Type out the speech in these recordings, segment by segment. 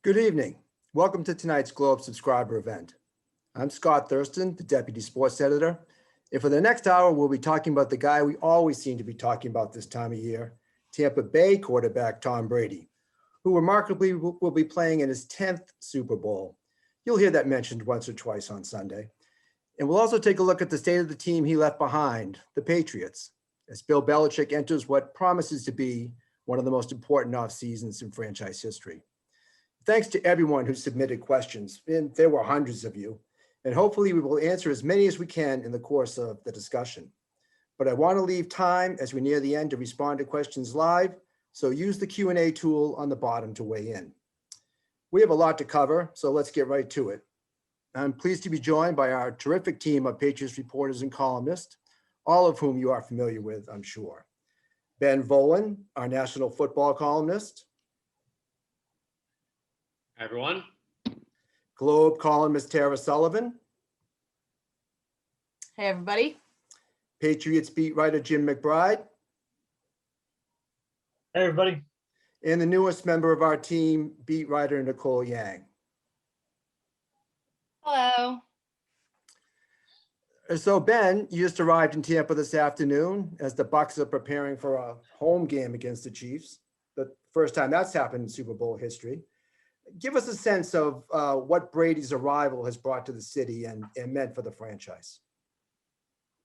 Good evening. Welcome to tonight's Globe subscriber event. I'm Scott Thurston, the Deputy Sports Editor. And for the next hour, we'll be talking about the guy we always seem to be talking about this time of year, Tampa Bay quarterback Tom Brady, who remarkably will be playing in his 10th Super Bowl. You'll hear that mentioned once or twice on Sunday. And we'll also take a look at the state of the team he left behind, the Patriots, as Bill Belichick enters what promises to be one of the most important off seasons in franchise history. Thanks to everyone who submitted questions, and there were hundreds of you, and hopefully we will answer as many as we can in the course of the discussion. But I want to leave time as we near the end to respond to questions live, so use the Q&A tool on the bottom to weigh in. We have a lot to cover, so let's get right to it. I'm pleased to be joined by our terrific team of Patriots reporters and columnists, all of whom you are familiar with, I'm sure. Ben Volin, our national football columnist. Hi, everyone. Globe columnist Tara Sullivan. Hey, everybody. Patriots beat writer Jim McBride. Hey, everybody. And the newest member of our team, beat writer Nicole Yang. Hello. So Ben, you just arrived in Tampa this afternoon as the Bucs are preparing for a home game against the Chiefs. The first time that's happened in Super Bowl history. Give us a sense of what Brady's arrival has brought to the city and meant for the franchise.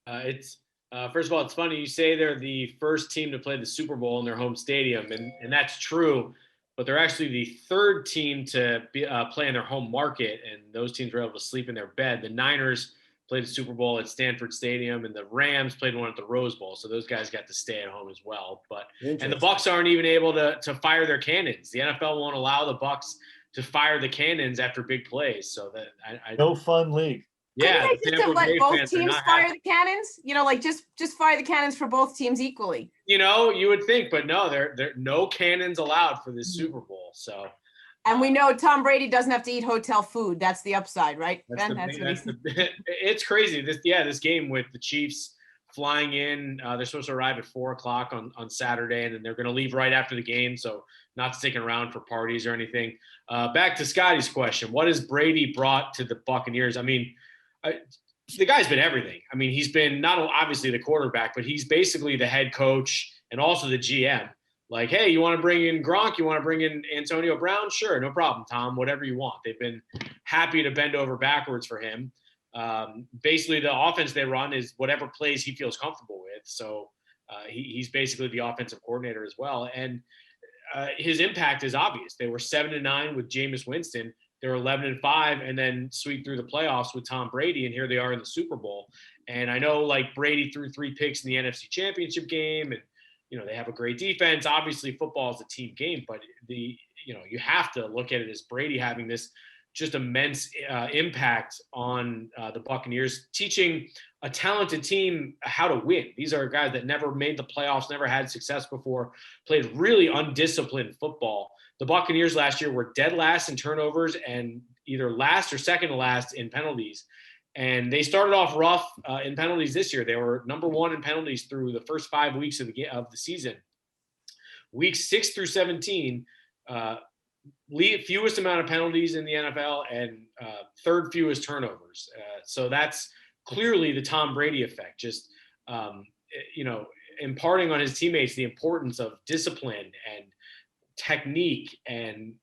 First of all, it's funny you say they're the first team to play the Super Bowl in their home stadium, and that's true. But they're actually the third team to play in their home market, and those teams were able to sleep in their bed. The Niners played the Super Bowl at Stanford Stadium, and the Rams played one at the Rose Bowl, so those guys got to stay at home as well. And the Bucs aren't even able to fire their cannons. The NFL won't allow the Bucs to fire the cannons after big plays. So that no fun league. Yeah, Couldn't they just have let both teams fire the cannons? You know, like just fire the cannons for both teams equally. You know, you would think, but no, there no cannons allowed for this Super Bowl. So. And we know Tom Brady doesn't have to eat hotel food. That's the upside, right? It's crazy. This game with the Chiefs flying in, they're supposed to arrive at 4:00 on Saturday, and then they're going to leave right after the game. So not sticking around for parties or anything. Back to Scotty's question. What has Brady brought to the Buccaneers? I mean, the guy's been everything. I mean, he's been not obviously the quarterback, but he's basically the head coach and also the GM. Like, hey, you want to bring in Gronk? You want to bring in Antonio Brown? Sure, no problem, Tom. Whatever you want. They've been happy to bend over backwards for him. Basically, the offense they run is whatever plays he feels comfortable with. So he's basically the offensive coordinator as well. And his impact is obvious. They were 7-9 with Jameis Winston. They were 11-5, and then sweep through the playoffs with Tom Brady, and here they are in the Super Bowl. And I know, like, Brady threw 3 picks in the NFC Championship game, and they have a great defense. Obviously, football is a team game, but you have to look at it as Brady having this just immense impact on the Buccaneers, teaching a talented team how to win. These are guys that never made the playoffs, never had success before, played really undisciplined football. The Buccaneers last year were dead last in turnovers and either last or second to last in penalties. And they started off rough in penalties this year. They were number 1 in penalties through the first 5 weeks of the season. Weeks 6 through 17, fewest amount of penalties in the NFL and third fewest turnovers. So that's clearly the Tom Brady effect. Just imparting on his teammates the importance of discipline and technique, and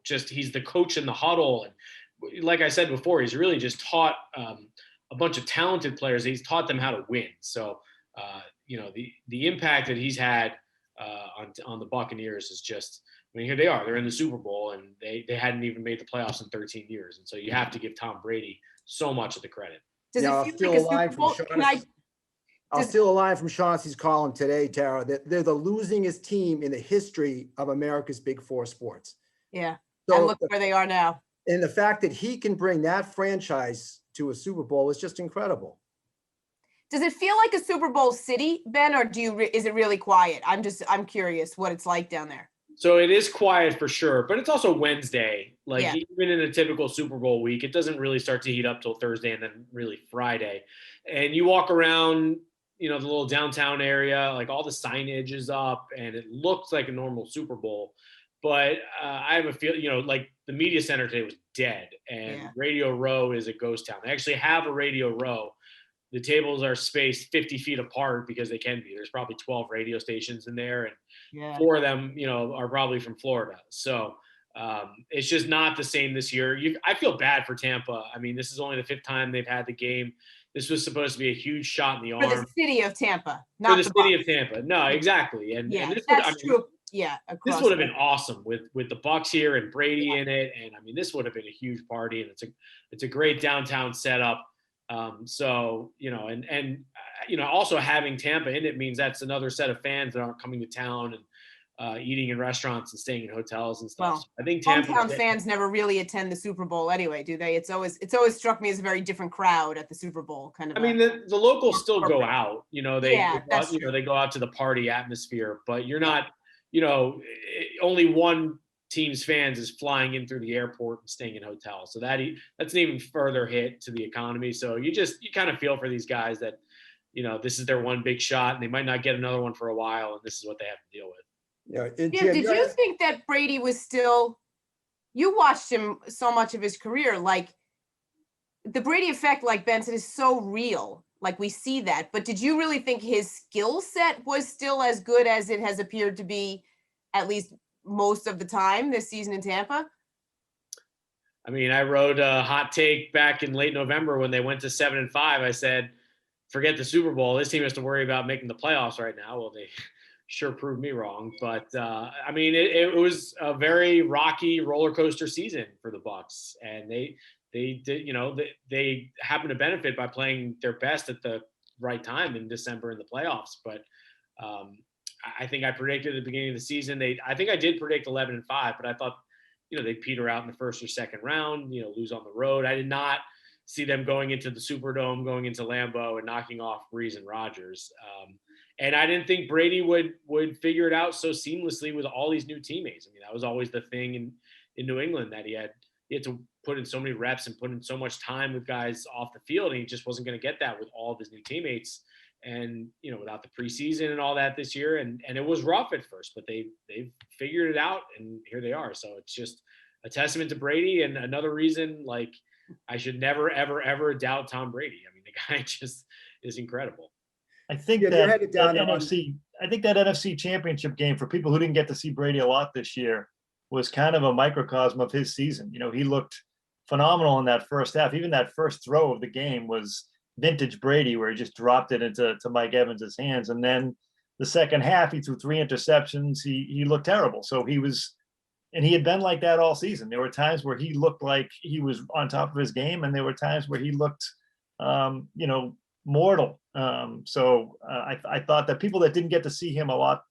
just he's the coach in the huddle. And like I said before, he's really just taught a bunch of talented players. He's taught them how to win. So, the impact that he's had on the Buccaneers is just, I mean, here they are. They're in the Super Bowl, and they hadn't even made the playoffs in 13 years. And so you have to give Tom Brady so much of the credit. Does it feel like a Super Bowl? I'll steal a line from Chauncey's column today, Tara, that they're the losingest team in the history of America's Big Four sports. Yeah, so and look where they are now. And the fact that he can bring that franchise to a Super Bowl is just incredible. Does it feel like a Super Bowl city, Ben, or is it really quiet? I'm curious what it's like down there. So it is quiet for sure, but it's also Wednesday. Even in a typical Super Bowl week, it doesn't really start to heat up till Thursday and then really Friday. And you walk around, the little downtown area, like all the signage is up and it looks like a normal Super Bowl. but I have a feel, like the media center today was dead, and Yeah. Radio Row is a ghost town. They actually have a Radio Row. The tables are spaced 50 feet apart because they can be. There's probably 12 radio stations in there, and Yeah. 4 of them, are probably from Florida. So it's just not the same this year. I feel bad for Tampa. I mean, this is only the 5th time they've had the game. This was supposed to be a huge shot in the For arm the city of Tampa, for not the the city Bucs. of Tampa. No, exactly. And Yeah, this that's true. Yeah, this across would have the- been awesome with the Bucks here and Brady in it. And I mean, this would have been a huge party, and it's a great downtown setup. So, also having Tampa in it means that's another set of fans that aren't coming to town and eating in restaurants and staying in hotels and stuff. Well, So I think Tampa hometown fans never really attend the Super Bowl anyway, do they? It's always struck me as a very different crowd at the Super Bowl, kind of. I mean, the locals still go out, they Yeah, that's true. they go out to the party atmosphere, but you're not, only one team's fans is flying in through the airport and staying in hotels. So that's an even further hit to the economy. So you kind of feel for these guys that, this is their one big shot and they might not get another one for a while. And this is what they have to deal with. Yeah, Jim, did you think that Brady was still, you watched him so much of his career, like the Brady effect, like Ben said, is so real. Like we see that, but did you really think his skill set was still as good as it has appeared to be, at least most of the time this season in Tampa? I mean, I wrote a hot take back in late November when they went to 7-5. I said, forget the Super Bowl. This team has to worry about making the playoffs right now. Well, they sure proved me wrong. But I mean, it was a very rocky roller coaster season for the Bucs, and they did, they happened to benefit by playing their best at the right time in December in the playoffs. But I think I predicted at the beginning of the season, I think I did predict 11-5, but I thought, they'd peter out in the first or second round, lose on the road. I did not see them going into the Superdome, going into Lambeau and knocking off Breeze and Rodgers. And I didn't think Brady would figure it out so seamlessly with all these new teammates. I mean, that was always the thing in New England, that he had to put in so many reps and put in so much time with guys off the field, and he just wasn't going to get that with all of his new teammates. And, without the preseason and all that this year, and it was rough at first, but they've figured it out, and here they are. So it's just a testament to Brady, and another reason, like, I should never, ever, ever doubt Tom Brady. I mean, the guy just is incredible. I think Yeah, you're headed down that on- NFC championship game, for people who didn't get to see Brady a lot this year, was kind of a microcosm of his season. He looked phenomenal in that first half. Even that first throw of the game was vintage Brady, where he just dropped it into Mike Evans's hands. And then the second half, he threw 3 interceptions. He looked terrible. So he had been like that all season. There were times where he looked like he was on top of his game, and there were times where he looked, mortal. I thought that people that didn't get to see him a lot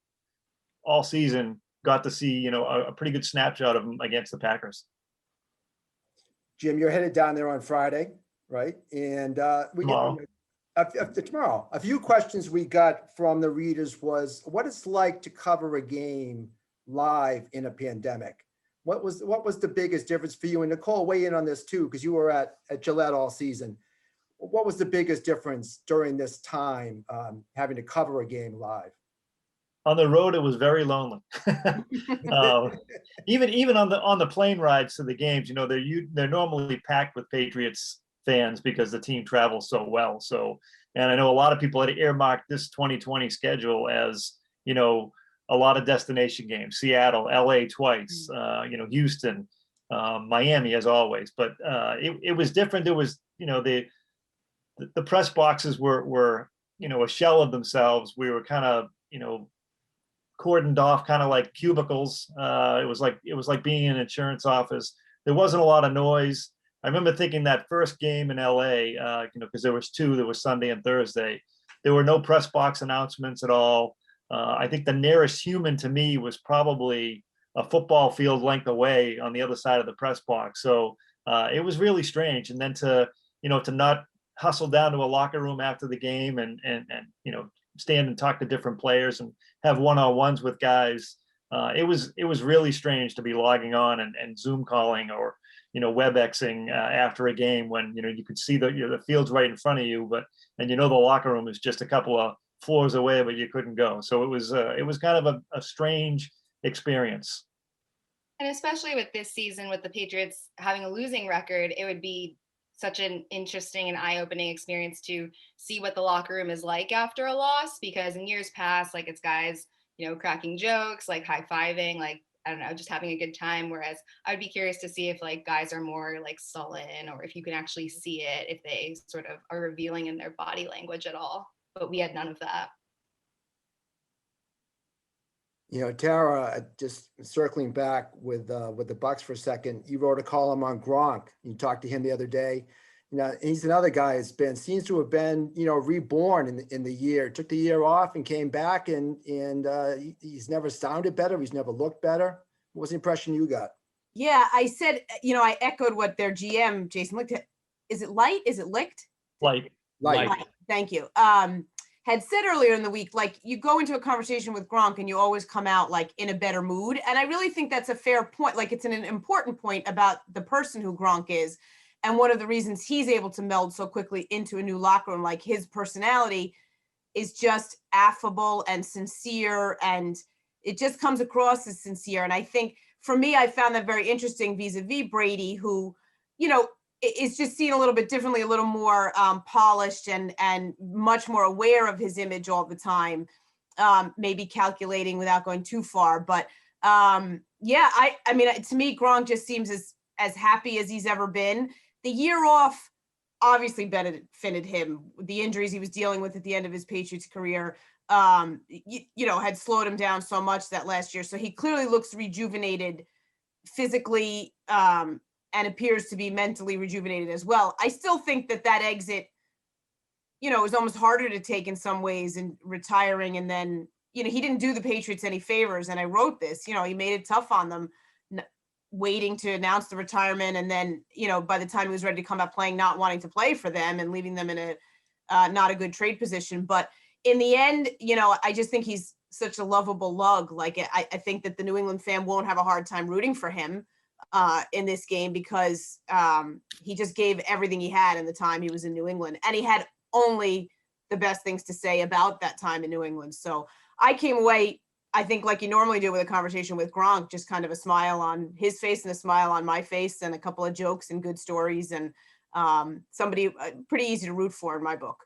all season got to see, a pretty good snapshot of him against the Packers. Jim, you're headed down there on Friday, right? And Tomorrow. Tomorrow. A few questions we got from the readers was what it's like to cover a game live in a pandemic. What was the biggest difference for you? And Nicole, weigh in on this too, because you were at Gillette all season. What was the biggest difference during this time, having to cover a game live? On the road, it was very lonely. Even on the plane rides to the games, they're normally packed with Patriots fans because the team travels so well. So, and I know a lot of people had earmarked this 2020 schedule as, a lot of destination games: Seattle, LA twice, Houston, Miami as always. But it was different. There was, the press boxes were a shell of themselves. We were kind of, cordoned off, kind of like cubicles. It was like being in an insurance office. There wasn't a lot of noise. I remember thinking that first game in LA, because there was 2, there was Sunday and Thursday. There were no press box announcements at all. I think the nearest human to me was probably a football field length away on the other side of the press box. So it was really strange. And then to not hustle down to a locker room after the game and stand and talk to different players and have one-on-ones with guys. It was really strange to be logging on and Zoom calling or, WebExing after a game when, you could see the field's right in front of you, and the locker room is just a couple of floors away, but you couldn't go. So it was kind of a strange experience. And especially with this season, with the Patriots having a losing record, it would be such an interesting and eye-opening experience to see what the locker room is like after a loss. Because in years past, like it's guys, cracking jokes, like high-fiving, like, I don't know, just having a good time. Whereas I'd be curious to see if like guys are more like sullen, or if you can actually see it, if they sort of are revealing in their body language at all. But we had none of that. Tara, just circling back with the Bucks for a second, you wrote a column on Gronk. You talked to him the other day. He's another guy seems to have been, reborn in the year. Took the year off and came back, and he's never sounded better. He's never looked better. What was the impression you got? Yeah, I said, I echoed what their GM, Jason, looked at. Is it light? Is it licked? Light. Thank you. Had said earlier in the week, like you go into a conversation with Gronk and you always come out like in a better mood. And I really think that's a fair point. Like it's an important point about the person who Gronk is. And one of the reasons he's able to meld so quickly into a new locker room, like his personality is just affable and sincere, and it just comes across as sincere. And I think for me, I found that very interesting vis-a-vis Brady, who, is just seen a little bit differently, a little more polished and much more aware of his image all the time, maybe calculating without going too far. But I mean, to me, Gronk just seems as happy as he's ever been. The year off obviously benefited him. The injuries he was dealing with at the end of his Patriots career, had slowed him down so much that last year. So he clearly looks rejuvenated physically, and appears to be mentally rejuvenated as well. I still think that exit, is almost harder to take in some ways, and retiring. And then, he didn't do the Patriots any favors. And I wrote this, he made it tough on them, waiting to announce the retirement. And then, by the time he was ready to come out playing, not wanting to play for them and leaving them in a not a good trade position. But in the end, I just think he's such a lovable lug. Like I think that the New England fan won't have a hard time rooting for him in this game, because he just gave everything he had in the time he was in New England, and he had only the best things to say about that time in New England. So I came away, I think, like you normally do with a conversation with Gronk, just kind of a smile on his face and a smile on my face, and a couple of jokes and good stories, and somebody pretty easy to root for in my book.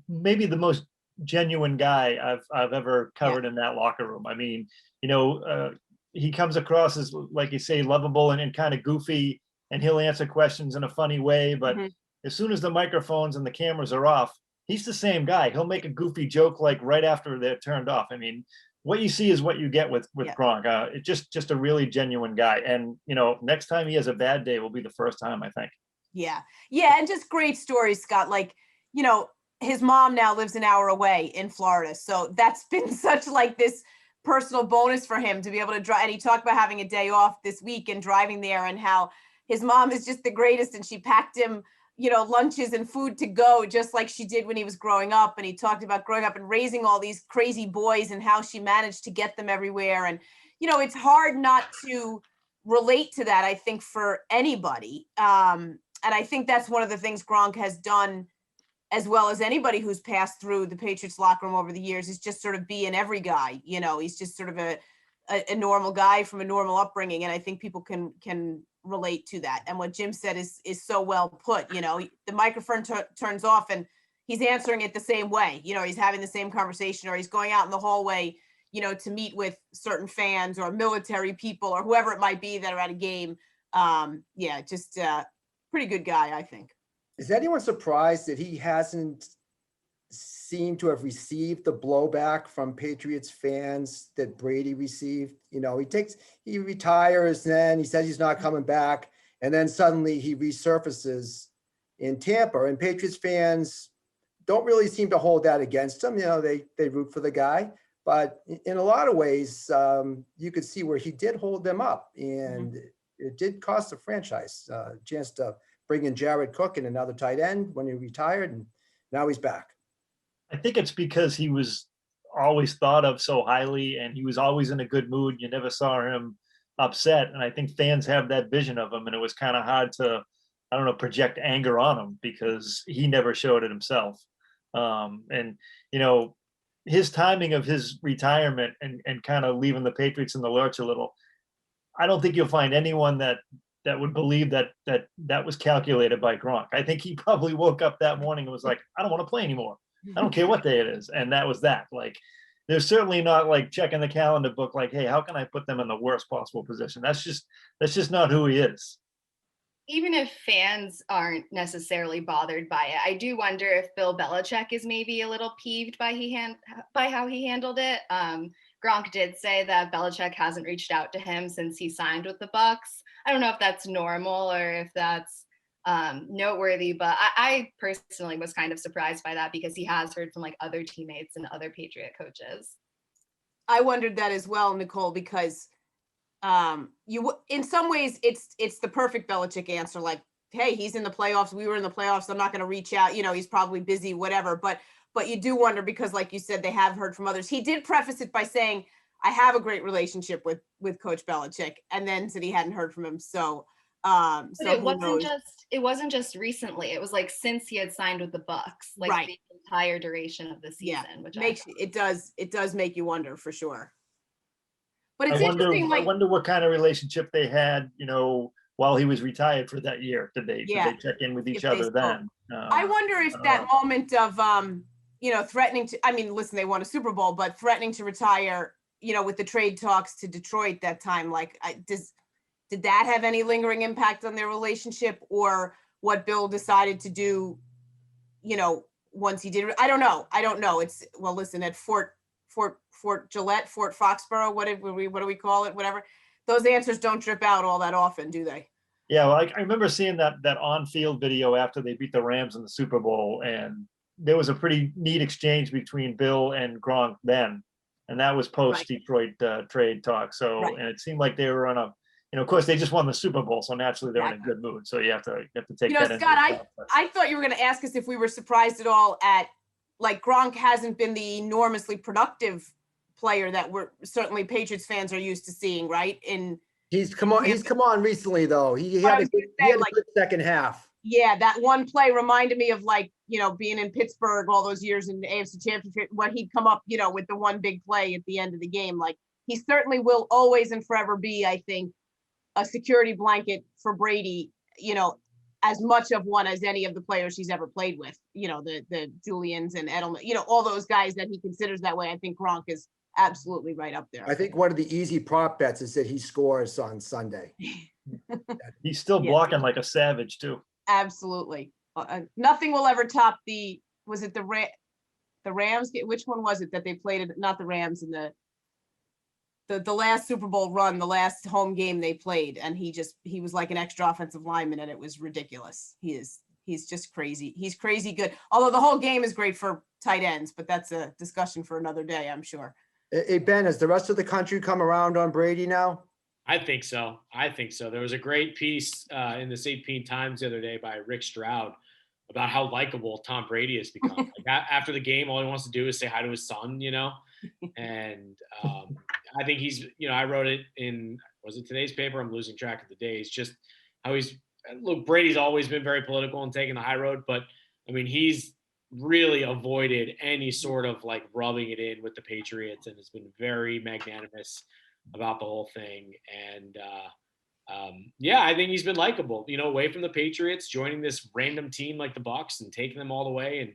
Maybe the most genuine guy I've ever covered in that locker room. I mean, he comes across as, like you say, lovable and kind of goofy, and he'll answer questions in a funny way. But as soon as the microphones and the cameras are off, he's the same guy. He'll make a goofy joke like right after they're turned off. I mean, what you see is what you get with Gronk. It's just a really genuine guy. And, next time he has a bad day will be the first time, I think. Yeah. And just great stories, Scott. Like, his mom now lives an hour away in Florida. So that's been such like this personal bonus for him to be able to drive. And he talked about having a day off this week and driving there, and how his mom is just the greatest. And she packed him, lunches and food to go, just like she did when he was growing up. And he talked about growing up and raising all these crazy boys and how she managed to get them everywhere. And, it's hard not to relate to that, I think, for anybody. And I think that's one of the things Gronk has done as well as anybody who's passed through the Patriots locker room over the years, is just sort of be an every guy. He's just sort of a normal guy from a normal upbringing. And I think people can relate to that. And what Jim said is so well put. The microphone turns off and he's answering it the same way. He's having the same conversation, or he's going out in the hallway, to meet with certain fans or military people or whoever it might be that are at a game. Just pretty good guy, I think. Is anyone surprised that he hasn't seemed to have received the blowback from Patriots fans that Brady received? He retires, then he says he's not coming back, and then suddenly he resurfaces in Tampa, and Patriots fans don't really seem to hold that against him. They root for the guy, but in a lot of ways, you could see where he did hold them up, and it did cost the franchise a chance to bring in Jared Cook and another tight end when he retired, and now he's back. I think it's because he was always thought of so highly, and he was always in a good mood. You never saw him upset. And I think fans have that vision of him, and it was kind of hard to, project anger on him because he never showed it himself. His timing of his retirement and kind of leaving the Patriots in the lurch a little, I don't think you'll find anyone that would believe that was calculated by Gronk. I think he probably woke up that morning and was like, I don't want to play anymore. I don't care what day it is. And that was that. Like, they're certainly not like checking the calendar book, like, hey, how can I put them in the worst possible position? That's just not who he is. Even if fans aren't necessarily bothered by it, I do wonder if Bill Belichick is maybe a little peeved by how he handled it. Gronk did say that Belichick hasn't reached out to him since he signed with the Bucs. I don't know if that's normal or if that's noteworthy, but I personally was kind of surprised by that because he has heard from like other teammates and other Patriot coaches. I wondered that as well, Nicole, because in some ways it's the perfect Belichick answer. Like, hey, he's in the playoffs. We were in the playoffs. I'm not going to reach out. He's probably busy, whatever. But you do wonder because, like you said, they have heard from others. He did preface it by saying, I have a great relationship with Coach Belichick, and then said he hadn't heard from him. So it wasn't just recently. It was like since he had signed with the Bucs, like right. The entire duration of the season, which it does make you wonder for sure. But it's interesting. I wonder what kind of relationship they had, while he was retired for that year. Did they check in with each other then? I wonder if that moment of threatening to. I mean, listen, they won a Super Bowl, but threatening to retire, with the trade talks to Detroit that time, like, did that have any lingering impact on their relationship, or what Bill decided to do, once he did? I don't know. It's, well, listen, at Fort Gillette, Fort Foxborough, what do we call it? Whatever. Those answers don't drip out all that often, do they? Yeah, well, I remember seeing that on-field video after they beat the Rams in the Super Bowl, and there was a pretty neat exchange between Bill and Gronk then, and that was post-Detroit trade talk. So, right. And it seemed like they were on a, of course, they just won the Super Bowl, so naturally they're in a good mood. So you have to take that into Scott, account. I thought you were going to ask us if we were surprised at all at, like, Gronk hasn't been the enormously productive player that we're certainly Patriots fans are used to seeing, right? He's come on recently though. He had a good second half. Yeah, that one play reminded me of, like, being in Pittsburgh all those years in the AFC Championship, when he'd come up, with the one big play at the end of the game. Like, he certainly will always and forever be, I think, a security blanket for Brady, as much of one as any of the players he's ever played with, the Julians and Edelman, all those guys that he considers that way. I think Gronk is absolutely right up there. I think one of the easy prop bets is that he scores on Sunday. He's still blocking like a savage too. Absolutely. Nothing will ever top was it the Rams? Which one was it that they played? Not the Rams in the last Super Bowl run, the last home game they played. And he was like an extra offensive lineman, and it was ridiculous. He's just crazy. He's crazy good. Although the whole game is great for tight ends, but that's a discussion for another day, I'm sure. Hey, Ben, has the rest of the country come around on Brady now? I think so. There was a great piece in the St. Pete Times the other day by Rick Stroud about how likable Tom Brady has become. Like, after the game, all he wants to do is say hi to his son, and I think he's, I wrote it in, was it today's paper? I'm losing track of the days. Just how Brady's always been very political and taking the high road, but I mean, he's really avoided any sort of like rubbing it in with the Patriots and has been very magnanimous about the whole thing. And I think he's been likable, away from the Patriots, joining this random team like the Bucs and taking them all the way. And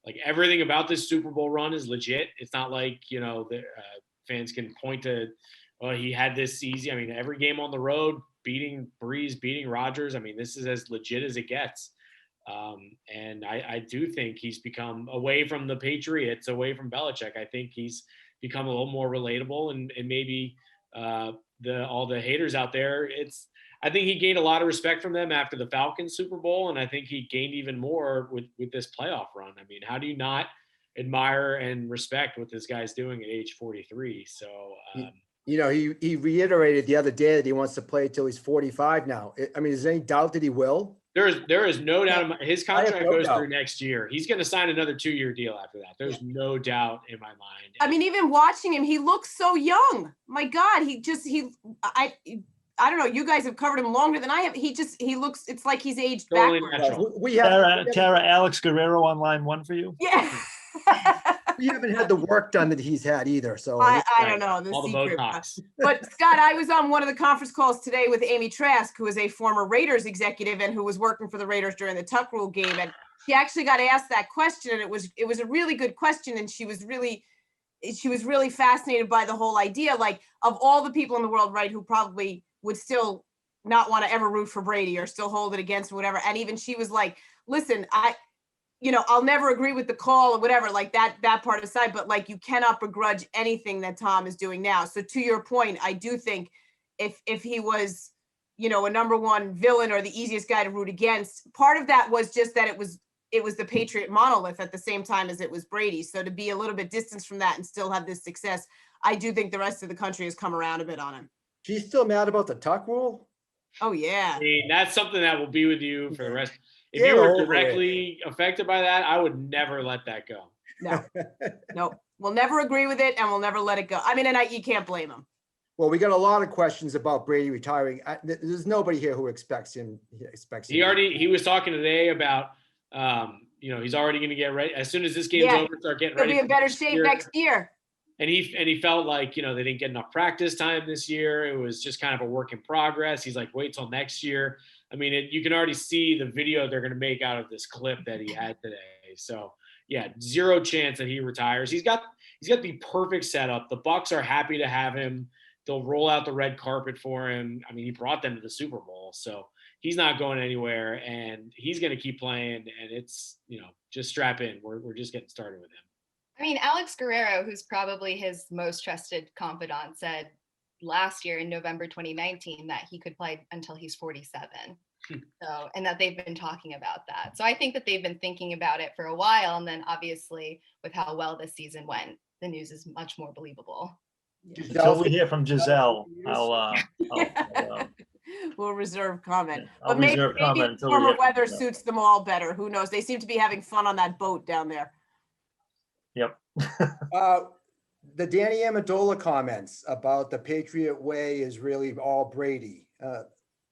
like, everything about this Super Bowl run is legit. It's not like, the fans can point to, he had this easy. I mean, every game on the road, beating Breeze, beating Rodgers. I mean, this is as legit as it gets. And I do think he's become, away from the Patriots, away from Belichick, I think he's become a little more relatable, and maybe all the haters out there, I think he gained a lot of respect from them after the Falcons Super Bowl, and I think he gained even more with this playoff run. I mean, how do you not admire and respect what this guy's doing at age 43? So, he reiterated the other day that he wants to play until he's 45 now. I mean, is there any doubt that he will? There is no doubt. His contract goes through next year. He's going to sign another 2-year deal after that. There's no doubt in my mind. I mean, even watching him, he looks so young. My God, I don't know. You guys have covered him longer than I have. He looks, it's like he's aged totally backwards. natural. Tara, Alex Guerrero on line 1 for you. Yeah. We haven't had the work done that he's had either, so. I don't know the All the secret. Botox. But Scott, I was on one of the conference calls today with Amy Trask, who is a former Raiders executive and who was working for the Raiders during the Tuck Rule game. And she actually got asked that question, and it was a really good question. And she was really fascinated by the whole idea, like, of all the people in the world, right, who probably would still not want to ever root for Brady or still hold it against or whatever. And even she was like, listen, I'll never agree with the call or whatever, like that part aside, but like, you cannot begrudge anything that Tom is doing now. So to your point, I do think if he was, a number one villain or the easiest guy to root against, part of that was just that it was the Patriot monolith at the same time as it was Brady. So to be a little bit distanced from that and still have this success, I do think the rest of the country has come around a bit on him. She's still mad about the Tuck Rule? Oh yeah. I mean, that's something that will be with you for the rest. If Get you were over it. directly affected by that, I would never let that go. No, we'll never agree with it and we'll never let it go. I mean, and you can't blame him. Well, we got a lot of questions about Brady retiring. There's nobody here who expects him. He was talking today about, he's already going to get ready. As soon as this game's over, start getting He'll ready. be in better shape next year. And he felt like, they didn't get enough practice time this year. It was just kind of a work in progress. He's like, wait till next year. I mean, you can already see the video they're going to make out of this clip that he had today. So yeah, zero chance that he retires. He's got the perfect setup. The Bucs are happy to have him. They'll roll out the red carpet for him. I mean, he brought them to the Super Bowl, so he's not going anywhere, and he's going to keep playing. And it's, just strap in. We're just getting started with him. I mean, Alex Guerrero, who's probably his most trusted confidant, said last year in November 2019 that he could play until he's 47. So, and that they've been talking about that. So I think that they've been thinking about it for a while. And then obviously with how well this season went, the news is much more believable. Until we hear from Giselle, We'll reserve comment. I'll But maybe reserve comment until we warmer hear from weather Giselle. suits them all better. Who knows? They seem to be having fun on that boat down there. Yep. The Danny Amendola comments about the Patriot way is really all Brady.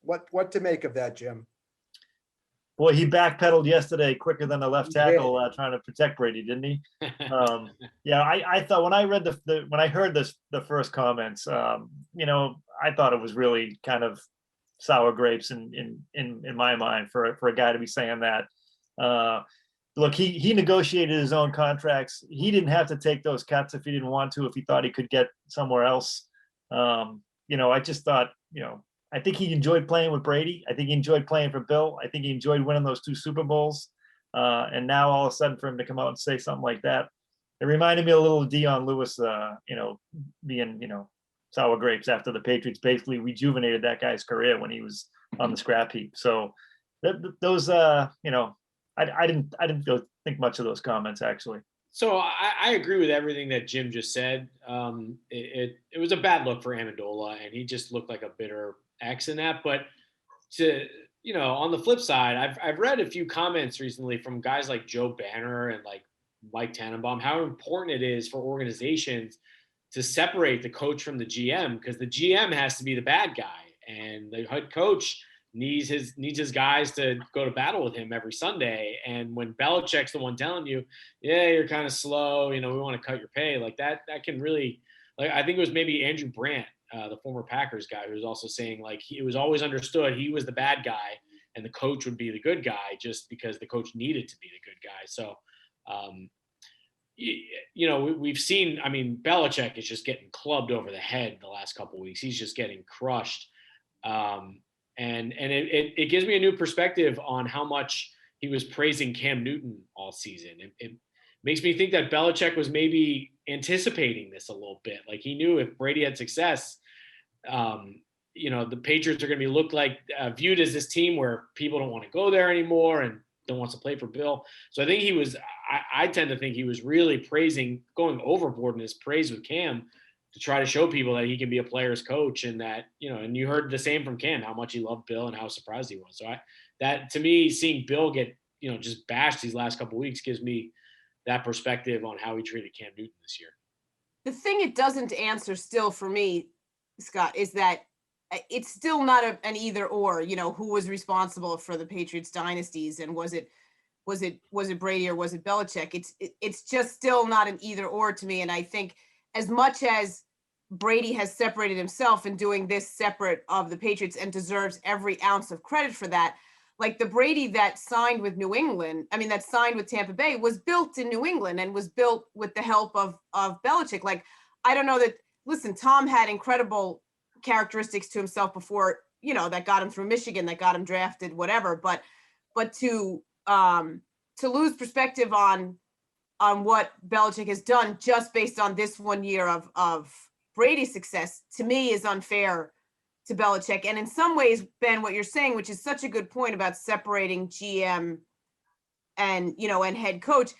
What to make of that, Jim? Boy, he backpedaled yesterday quicker than a left tackle trying to protect Brady, didn't he? Yeah, I thought when I read when I heard the first comments, I thought it was really kind of sour grapes in my mind for a guy to be saying that. Look, he negotiated his own contracts. He didn't have to take those cuts if he didn't want to, if he thought he could get somewhere else. I just thought, I think he enjoyed playing with Brady. I think he enjoyed playing for Bill. I think he enjoyed winning those 2 Super Bowls. And now all of a sudden for him to come out and say something like that, it reminded me a little of Dion Lewis, being, sour grapes after the Patriots basically rejuvenated that guy's career when he was on the scrap heap. So those, I didn't think much of those comments actually. So I agree with everything that Jim just said. It was a bad look for Amendola, and he just looked like a bitter X in that. But on the flip side, I've read a few comments recently from guys like Joe Banner and like Mike Tannenbaum, how important it is for organizations to separate the coach from the GM, because the GM has to be the bad guy, and the head coach needs his guys to go to battle with him every Sunday. And when Belichick's the one telling you, yeah, you're kind of slow, we want to cut your pay, like that can really, like, I think it was maybe Andrew Brandt, the former Packers guy, who was also saying, like, it was always understood he was the bad guy and the coach would be the good guy, just because the coach needed to be the good guy. So, we've seen, I mean, Belichick is just getting clubbed over the head the last couple of weeks. He's just getting crushed. And it gives me a new perspective on how much he was praising Cam Newton all season. It makes me think that Belichick was maybe anticipating this a little bit. Like, he knew if Brady had success, the Patriots are going to be viewed as this team where people don't want to go there anymore and don't want to play for Bill. So I think I tend to think he was really going overboard in his praise with Cam, to try to show people that he can be a player's coach, and that, and you heard the same from Cam, how much he loved Bill and how surprised he was. So that to me, seeing Bill get, just bashed these last couple of weeks gives me that perspective on how he treated Cam Newton this year. The thing it doesn't answer still for me, Scott, is that it's still not an either or, who was responsible for the Patriots dynasties. And was it was it Brady or was it Belichick? It's just still not an either or to me. And I think as much as Brady has separated himself in doing this separate of the Patriots and deserves every ounce of credit for that, like the Brady that signed with that signed with Tampa Bay was built in New England and was built with the help of Belichick. Like, I don't know that, listen, Tom had incredible characteristics to himself before, that got him through Michigan, that got him drafted, whatever. But to lose perspective on what Belichick has done just based on this 1 year of Brady's success, to me, is unfair to Belichick. And in some ways, Ben, what you're saying, which is such a good point about separating GM and head coach,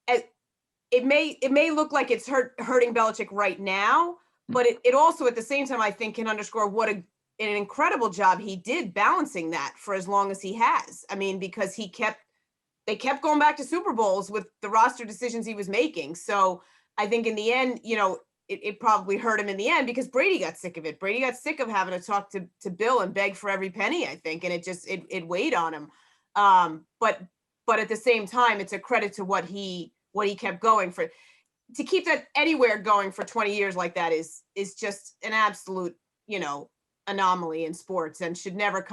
it may look like it's hurting Belichick right now, but it also at the same time, I think, can underscore what an incredible job he did balancing that for as long as he has. I mean, because they kept going back to Super Bowls with the roster decisions he was making. So I think in the end, it probably hurt him in the end because Brady got sick of it. Brady got sick of having to talk to Bill and beg for every penny, I think. And it weighed on him. But at the same time, it's a credit to what he kept going for. To keep that anywhere going for 20 years like that is just an absolute, anomaly in sports, and should never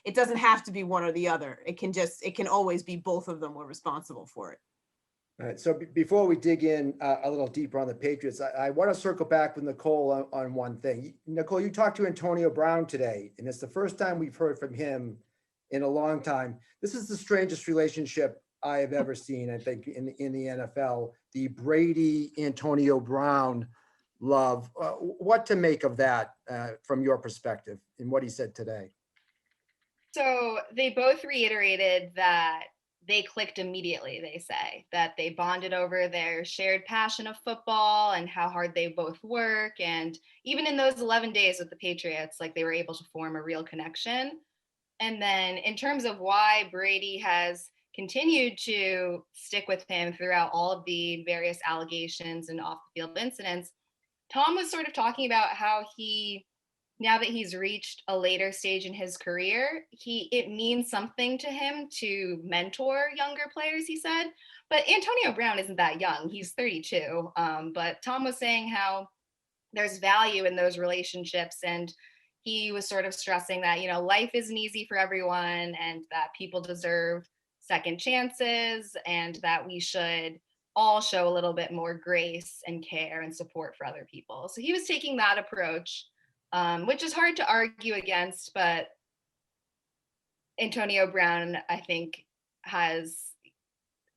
it doesn't have to be one or the other. It can always be both of them were responsible for it. All right. So before we dig in a little deeper on the Patriots, I want to circle back with Nicole on one thing. Nicole, you talked to Antonio Brown today, and it's the first time we've heard from him in a long time. This is the strangest relationship I have ever seen, I think, in the NFL. The Brady Antonio Brown love. What to make of that from your perspective and what he said today? So they both reiterated that they clicked immediately. They say that they bonded over their shared passion of football and how hard they both work. And even in those 11 days with the Patriots, like, they were able to form a real connection. And then in terms of why Brady has continued to stick with him throughout all of the various allegations and off-the-field incidents, Tom was sort of talking about how now that he's reached a later stage in his career, it means something to him to mentor younger players, he said. But Antonio Brown isn't that young. He's 32. But Tom was saying how there's value in those relationships. And he was sort of stressing that, life isn't easy for everyone and that people deserve second chances and that we should all show a little bit more grace and care and support for other people. So he was taking that approach, which is hard to argue against, but Antonio Brown, I think,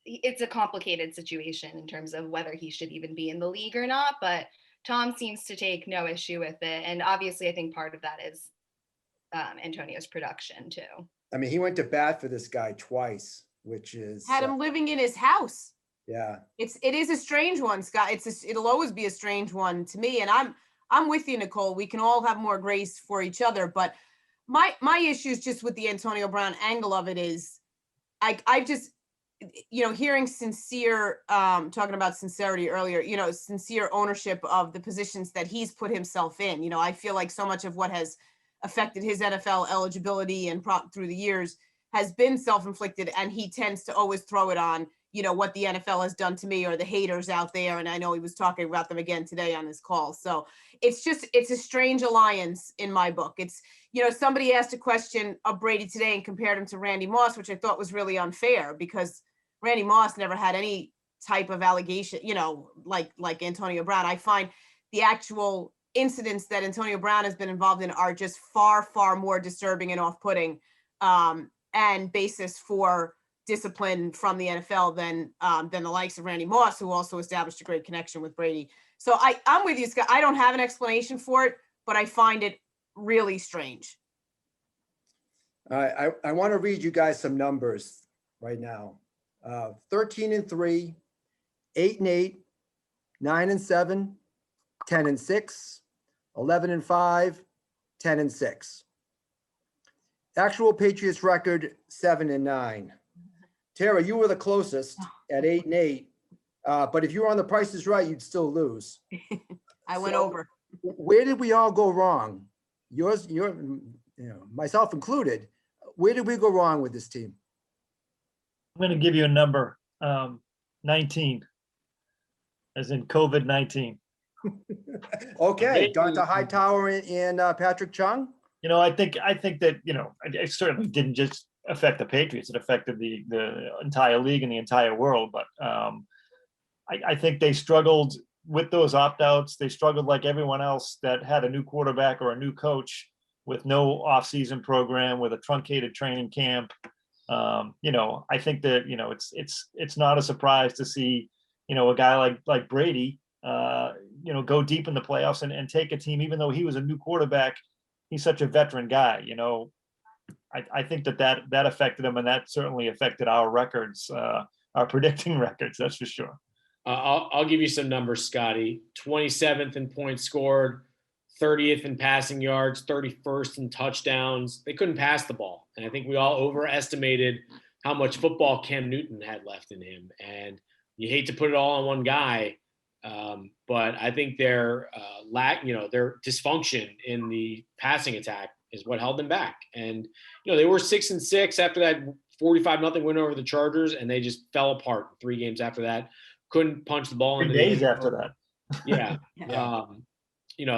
it's a complicated situation in terms of whether he should even be in the league or not, but Tom seems to take no issue with it. And obviously, I think part of that is Antonio's production too. I mean, he went to bat for this guy twice, which is Had him living in his house. Yeah. It is a strange one, Scott. It'll always be a strange one to me. And I'm with you, Nicole. We can all have more grace for each other. But my issues just with the Antonio Brown angle of it is I just, hearing sincere, talking about sincerity earlier, sincere ownership of the positions that he's put himself in. I feel like so much of what has affected his NFL eligibility and through the years has been self-inflicted, and he tends to always throw it on, what the NFL has done to me or the haters out there. And I know he was talking about them again today on his call. So it's a strange alliance in my book. It's, somebody asked a question of Brady today and compared him to Randy Moss, which I thought was really unfair because Randy Moss never had any type of allegation, like Antonio Brown. I find the actual incidents that Antonio Brown has been involved in are just far, far more disturbing and off-putting and basis for discipline from the NFL than the likes of Randy Moss, who also established a great connection with Brady. So I'm with you, Scott. I don't have an explanation for it, but I find it really strange. I want to read you guys some numbers right now. 13-3, 8-8, 9-7, 10-6, 11-5, 10-6. Actual Patriots record 7-9. Tara, you were the closest at 8-8. But if you were on The Price is Right, you'd still lose. I went over. Where did we all go wrong? Myself included. Where did we go wrong with this team? I'm going to give you a number, 19, as in COVID-19. Okay, Dr. Hightower and Patrick Chung. I think that, it certainly didn't just affect the Patriots. It affected the entire league and the entire world. But I think they struggled with those opt-outs. They struggled like everyone else that had a new quarterback or a new coach with no off-season program, with a truncated training camp. I think that, it's not a surprise to see, a guy like Brady, go deep in the playoffs and take a team, even though he was a new quarterback. He's such a veteran guy, I think that affected him, and that certainly affected our records, our predicting records. That's for sure. I'll give you some numbers, Scotty. 27th in points scored, 30th in passing yards, 31st in touchdowns. They couldn't pass the ball. And I think we all overestimated how much football Cam Newton had left in him. And you hate to put it all on one guy, but I think their their dysfunction in the passing attack is what held them back. And, they were 6-6 after that 45-0 win over the Chargers, and they just fell apart 3 games after that. Couldn't punch the ball 3 days after that. Yeah. Yeah.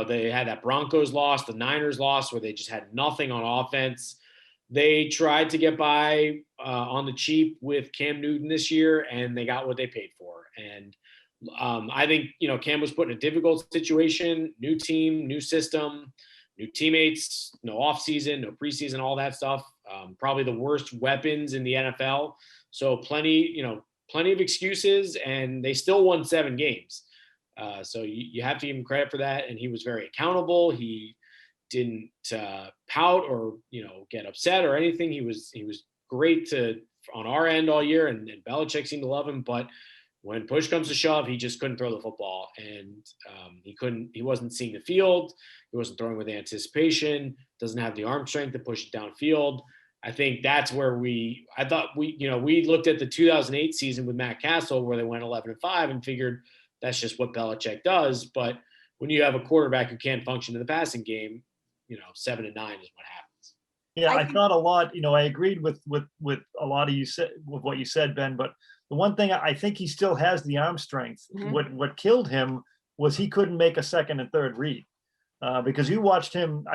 They had that Broncos loss, the Niners loss, where they just had nothing on offense. They tried to get by on the cheap with Cam Newton this year, and they got what they paid for. And I think, Cam was put in a difficult situation, new team, new system, new teammates, no offseason, no preseason, all that stuff. Probably the worst weapons in the NFL. So plenty of excuses, and they still won 7 games. So you have to give him credit for that. And he was very accountable. He didn't pout or, get upset or anything. He was great on our end all year, and Belichick seemed to love him. But when push comes to shove, he just couldn't throw the football, and he wasn't seeing the field. He wasn't throwing with anticipation, doesn't have the arm strength to push it downfield. I think that's where we looked at the 2008 season with Matt Castle, where they went 11-5, and figured that's just what Belichick does. But when you have a quarterback who can't function in the passing game, 7-9 is what happens. Yeah, I thought a lot, I agreed with a lot of what you said, Ben, but the one thing, I think he still has the arm strength. Mm-hmm. What killed him was he couldn't make a second and third read. Because I watched him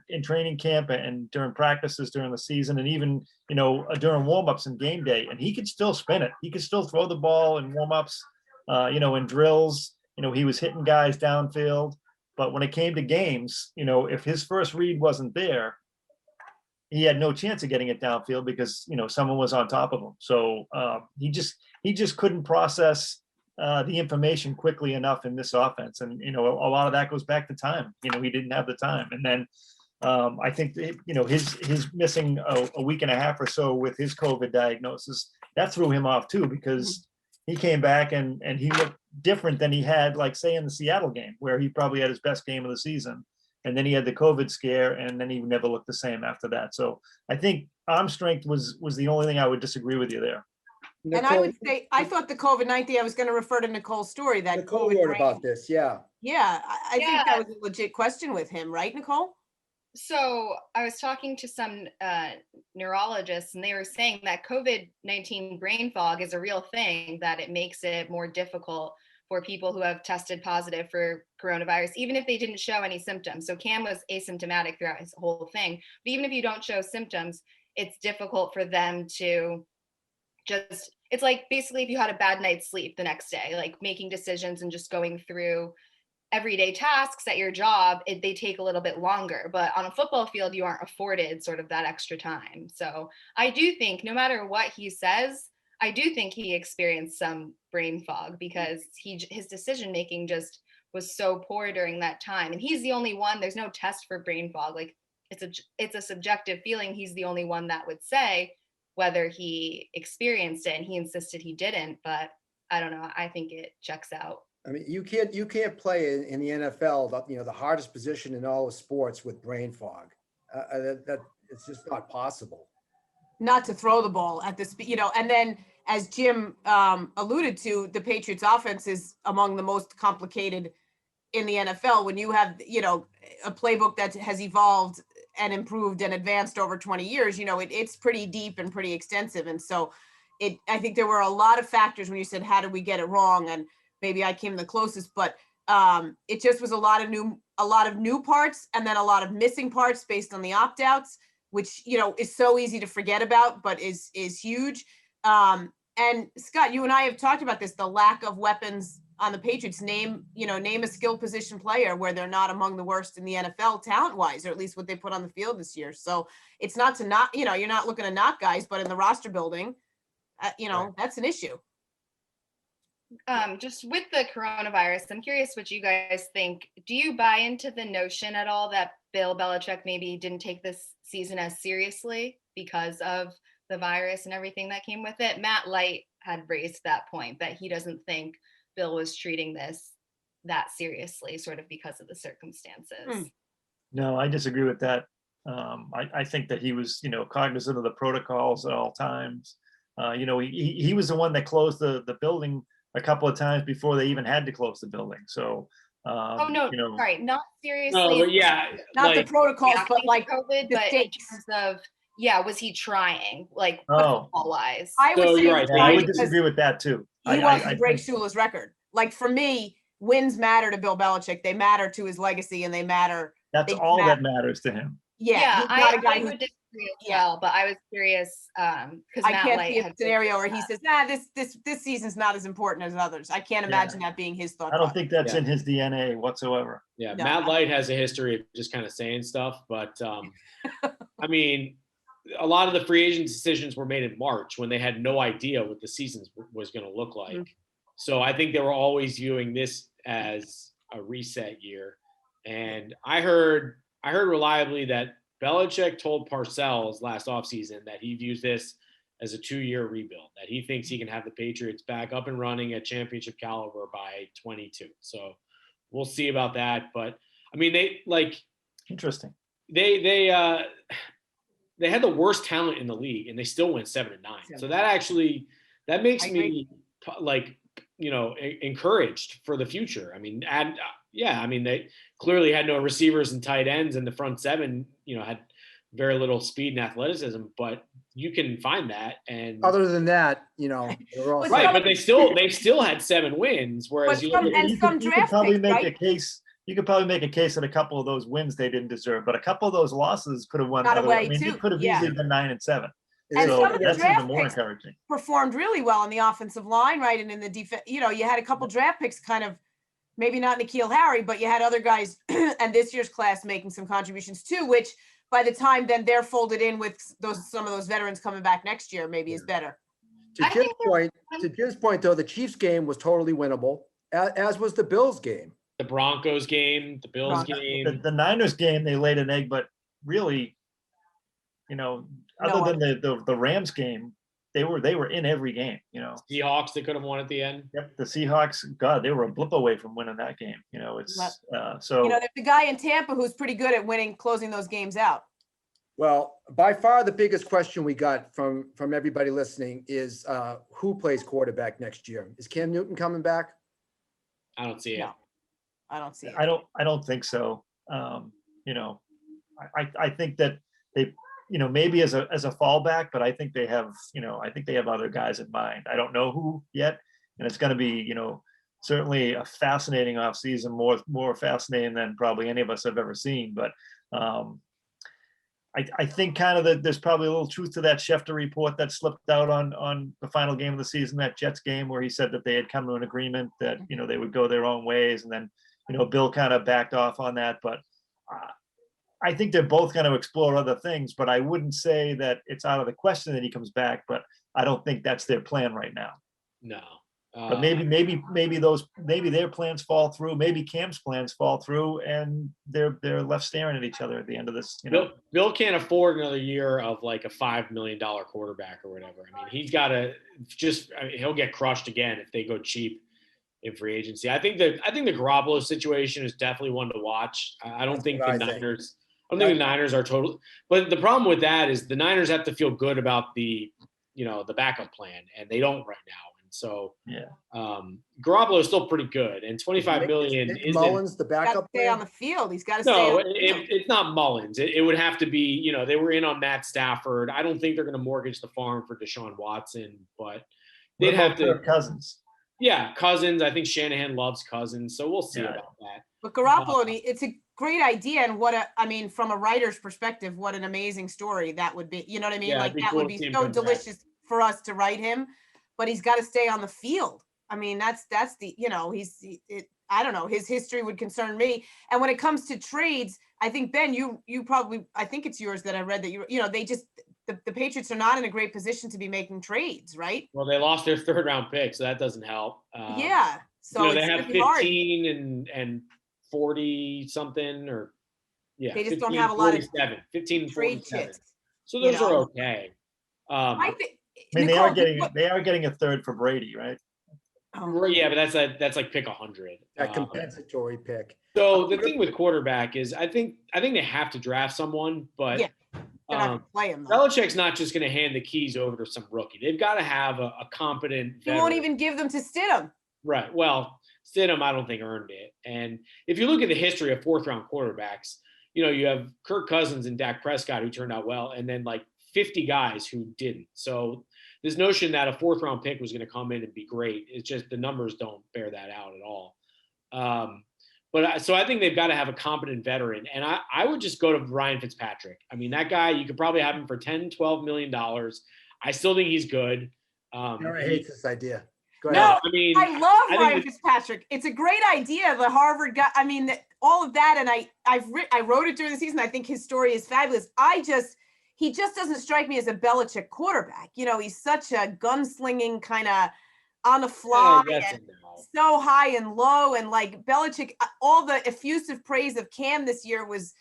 in training camp and during practices during the season, and even, during warmups and game day, and he could still spin it. He could still throw the ball in warmups, in drills, he was hitting guys downfield. But when it came to games, if his first read wasn't there, he had no chance of getting it downfield because, someone was on top of him. So he just couldn't process the information quickly enough in this offense. And, a lot of that goes back to time. He didn't have the time. And then I think, his missing a week and a half or so with his COVID diagnosis, that threw him off too, because he came back and he looked different than he had, like, say, in the Seattle game, where he probably had his best game of the season. And then he had the COVID scare, and then he never looked the same after that. So I think arm strength was the only thing I would disagree with you there. Nicole, And I would say, I thought the COVID-19, I was going to refer to Nicole's story that Nicole COVID wrote about this. Yeah. Yeah, I think that was a legit question with him, right, Nicole? So I was talking to some neurologists, and they were saying that COVID-19 brain fog is a real thing, that it makes it more difficult for people who have tested positive for coronavirus, even if they didn't show any symptoms. So Cam was asymptomatic throughout his whole thing. But even if you don't show symptoms, it's difficult for them to it's like basically if you had a bad night's sleep the next day, like making decisions and just going through everyday tasks at your job, they take a little bit longer. But on a football field, you aren't afforded sort of that extra time. So I do think no matter what he says, I do think he experienced some brain fog, because his decision making just was so poor during that time. And he's the only one, there's no test for brain fog. Like it's a subjective feeling. He's the only one that would say whether he experienced it, and he insisted he didn't, but I don't know. I think it checks out. I mean, you can't play in the NFL, the hardest position in all of sports with brain fog. That it's just not possible. Not to throw the ball at the speed, and then as Jim alluded to, the Patriots offense is among the most complicated in the NFL. When you have, a playbook that has evolved and improved and advanced over 20 years, it's pretty deep and pretty extensive. And so, I think there were a lot of factors when you said, how did we get it wrong? And maybe I came the closest, but it just was a lot of new parts, and then a lot of missing parts based on the opt-outs, which, is so easy to forget about, but is huge. And Scott, you and I have talked about this, the lack of weapons on the Patriots. Name a skill position player where they're not among the worst in the NFL talent-wise, or at least what they put on the field this year. So it's not to not, you're not looking to knock guys, but in the roster building, that's an issue. Just with the coronavirus, I'm curious what you guys think. Do you buy into the notion at all that Bill Belichick maybe didn't take this season as seriously because of the virus and everything that came with it? Matt Light had raised that point, that he doesn't think Bill was treating this that seriously, sort of because of the circumstances. No, I disagree with that. I think that he was, cognizant of the protocols at all times. He was the one that closed the building a couple of times before they even had to close the building. So, sorry, not seriously. No, but yeah, Not the protocols, but like COVID, the but in stakes. terms of, was he trying, like, Oh. football wise? I would So say you're right. I would because disagree with that too. he wants to break think- Shula's record. Like, for me, wins matter to Bill Belichick. They matter to his legacy, and they matter. That's they all matter. that matters to him. Yeah, he's not a guy I who. would disagree as yeah. well, but I was curious because I Matt can't Light see a had scenario where he that. says, this season's not as important as others. I can't imagine that being his thought. I don't think that's Yeah. in his DNA whatsoever. Yeah, No, Matt Light has a history of just kind of saying stuff, but I mean, a lot of the free agent decisions were made in March when they had no idea what the season was going to look like. Mhm. So I think they were always viewing this as a reset year. And I heard reliably that Belichick told Parcells last offseason that he views this as a 2-year rebuild, that he thinks he can have the Patriots back up and running at championship caliber by 22. So we'll see about that. But I mean, Interesting. they had the worst talent in the league and they still went 7-9. So that makes me encouraged for the future. I mean, they clearly had no receivers and tight ends, and the front seven, had very little speed and athleticism, but you can find that. And Other than that, they're all right, but they still had 7 wins. Whereas But You could probably make right? a case. You could probably make a case that a couple of those wins they didn't deserve, but a couple of those losses could have won. Got Other, away I mean, too, they could have yeah. easily been 9-7. And So some of the that's draft even more picks encouraging. performed really well on the offensive line, right? And in the defense, you had a couple draft picks, kind of, maybe not N'Keal Harry, but you had other guys and this year's class making some contributions too, which by the time then they're folded in with some of those veterans coming back next year, maybe is better. To Jim's point, though, the Chiefs game was totally winnable, as was the Bills game. the Broncos game, the Bills game. The Niners game, they laid an egg, but really, other than the Rams game, they were in every game. Seahawks, they could have won at the end. Yep, the Seahawks, God, they were a blip away from winning that game. It's so. There's a guy in Tampa who's pretty good at closing those games out. Well, by far the biggest question we got from everybody listening is who plays quarterback next year? Is Cam Newton coming back? I don't see it. No, I don't see it. I don't think so. I think that they, maybe as a fallback, but I think they have, other guys in mind. I don't know who yet, and it's going to be, certainly a fascinating offseason, more fascinating than probably any of us have ever seen. But I think kind of that there's probably a little truth to that Schefter report that slipped out on the final game of the season, that Jets game, where he said that they had come to an agreement that, they would go their own ways. And then, Bill kind of backed off on that. But I think they're both going to explore other things, but I wouldn't say that it's out of the question that he comes back, but I don't think that's their plan right now. No. But maybe their plans fall through. Maybe Cam's plans fall through, and they're left staring at each other at the end of this. Bill can't afford another year of like a $5 million quarterback or whatever. I mean, he's got to he'll get crushed again if they go cheap in free agency. I think the Garoppolo situation is definitely one to watch. I don't think the Niners. I don't think the Niners are total. But the problem with that is the Niners have to feel good about the backup plan, and they don't right now. So Yeah. Garoppolo is still pretty good, and 25 million Nick isn't. Mullins, the Got to backup stay on plan? the field. He's got to stay No, on the field. it's not Mullins. It would have to be, they were in on Matt Stafford. I don't think they're going to mortgage the farm for Deshaun Watson, but What they'd have about to. Kirk Cousins? Yeah, Cousins. I think Shanahan loves Cousins, so we'll see Yeah. about that. But Garoppolo, it's a great idea. And from a writer's perspective, what an amazing story that would be. You know what I mean? Yeah, Like it'd be that cool would to be see him so come back. delicious for us to write him, but he's got to stay on the field. I mean, that's the, I don't know, his history would concern me. And when it comes to trades, I think, Ben, you probably, I think it's yours that I read that they just, the Patriots are not in a great position to be making trades, right? Well, they lost their 3rd round pick, so that doesn't help. Yeah. So they it's have gonna be hard. 15 and 40 something, or They just 15, don't have a lot of 47, 15 and trade 47. kits. So those are okay. I think. I mean, Nicole, they are getting a third for Brady, right? Yeah, but that's like pick 100. That compensatory pick. So the thing with quarterback is, I think they have to draft someone, but Yeah. They're not gonna play him, though. Belichick's not just going to hand the keys over to some rookie. They've got to have a competent He won't veteran. even give them to Stidham. Right. Well, Stidham, I don't think earned it. And if you look at the history of 4th round quarterbacks, you have Kirk Cousins and Dak Prescott who turned out well, and then like 50 guys who didn't. So this notion that a 4th round pick was going to come in and be great, it's just the numbers don't bear that out at all. So I think they've got to have a competent veteran. And I would just go to Ryan Fitzpatrick. I mean, that guy, you could probably have him for $10, $12 million. I still think he's good. Tara hates this idea. Go No, ahead. I mean, I love Ryan think Fitzpatrick. It's a great idea. The Harvard guy. I mean, all of that. And I wrote it during the season. I think his story is fabulous. He just doesn't strike me as a Belichick quarterback. He's such a gunslinging kind of on the fly and so high and low. And like Belichick, all the effusive praise of Cam this year was,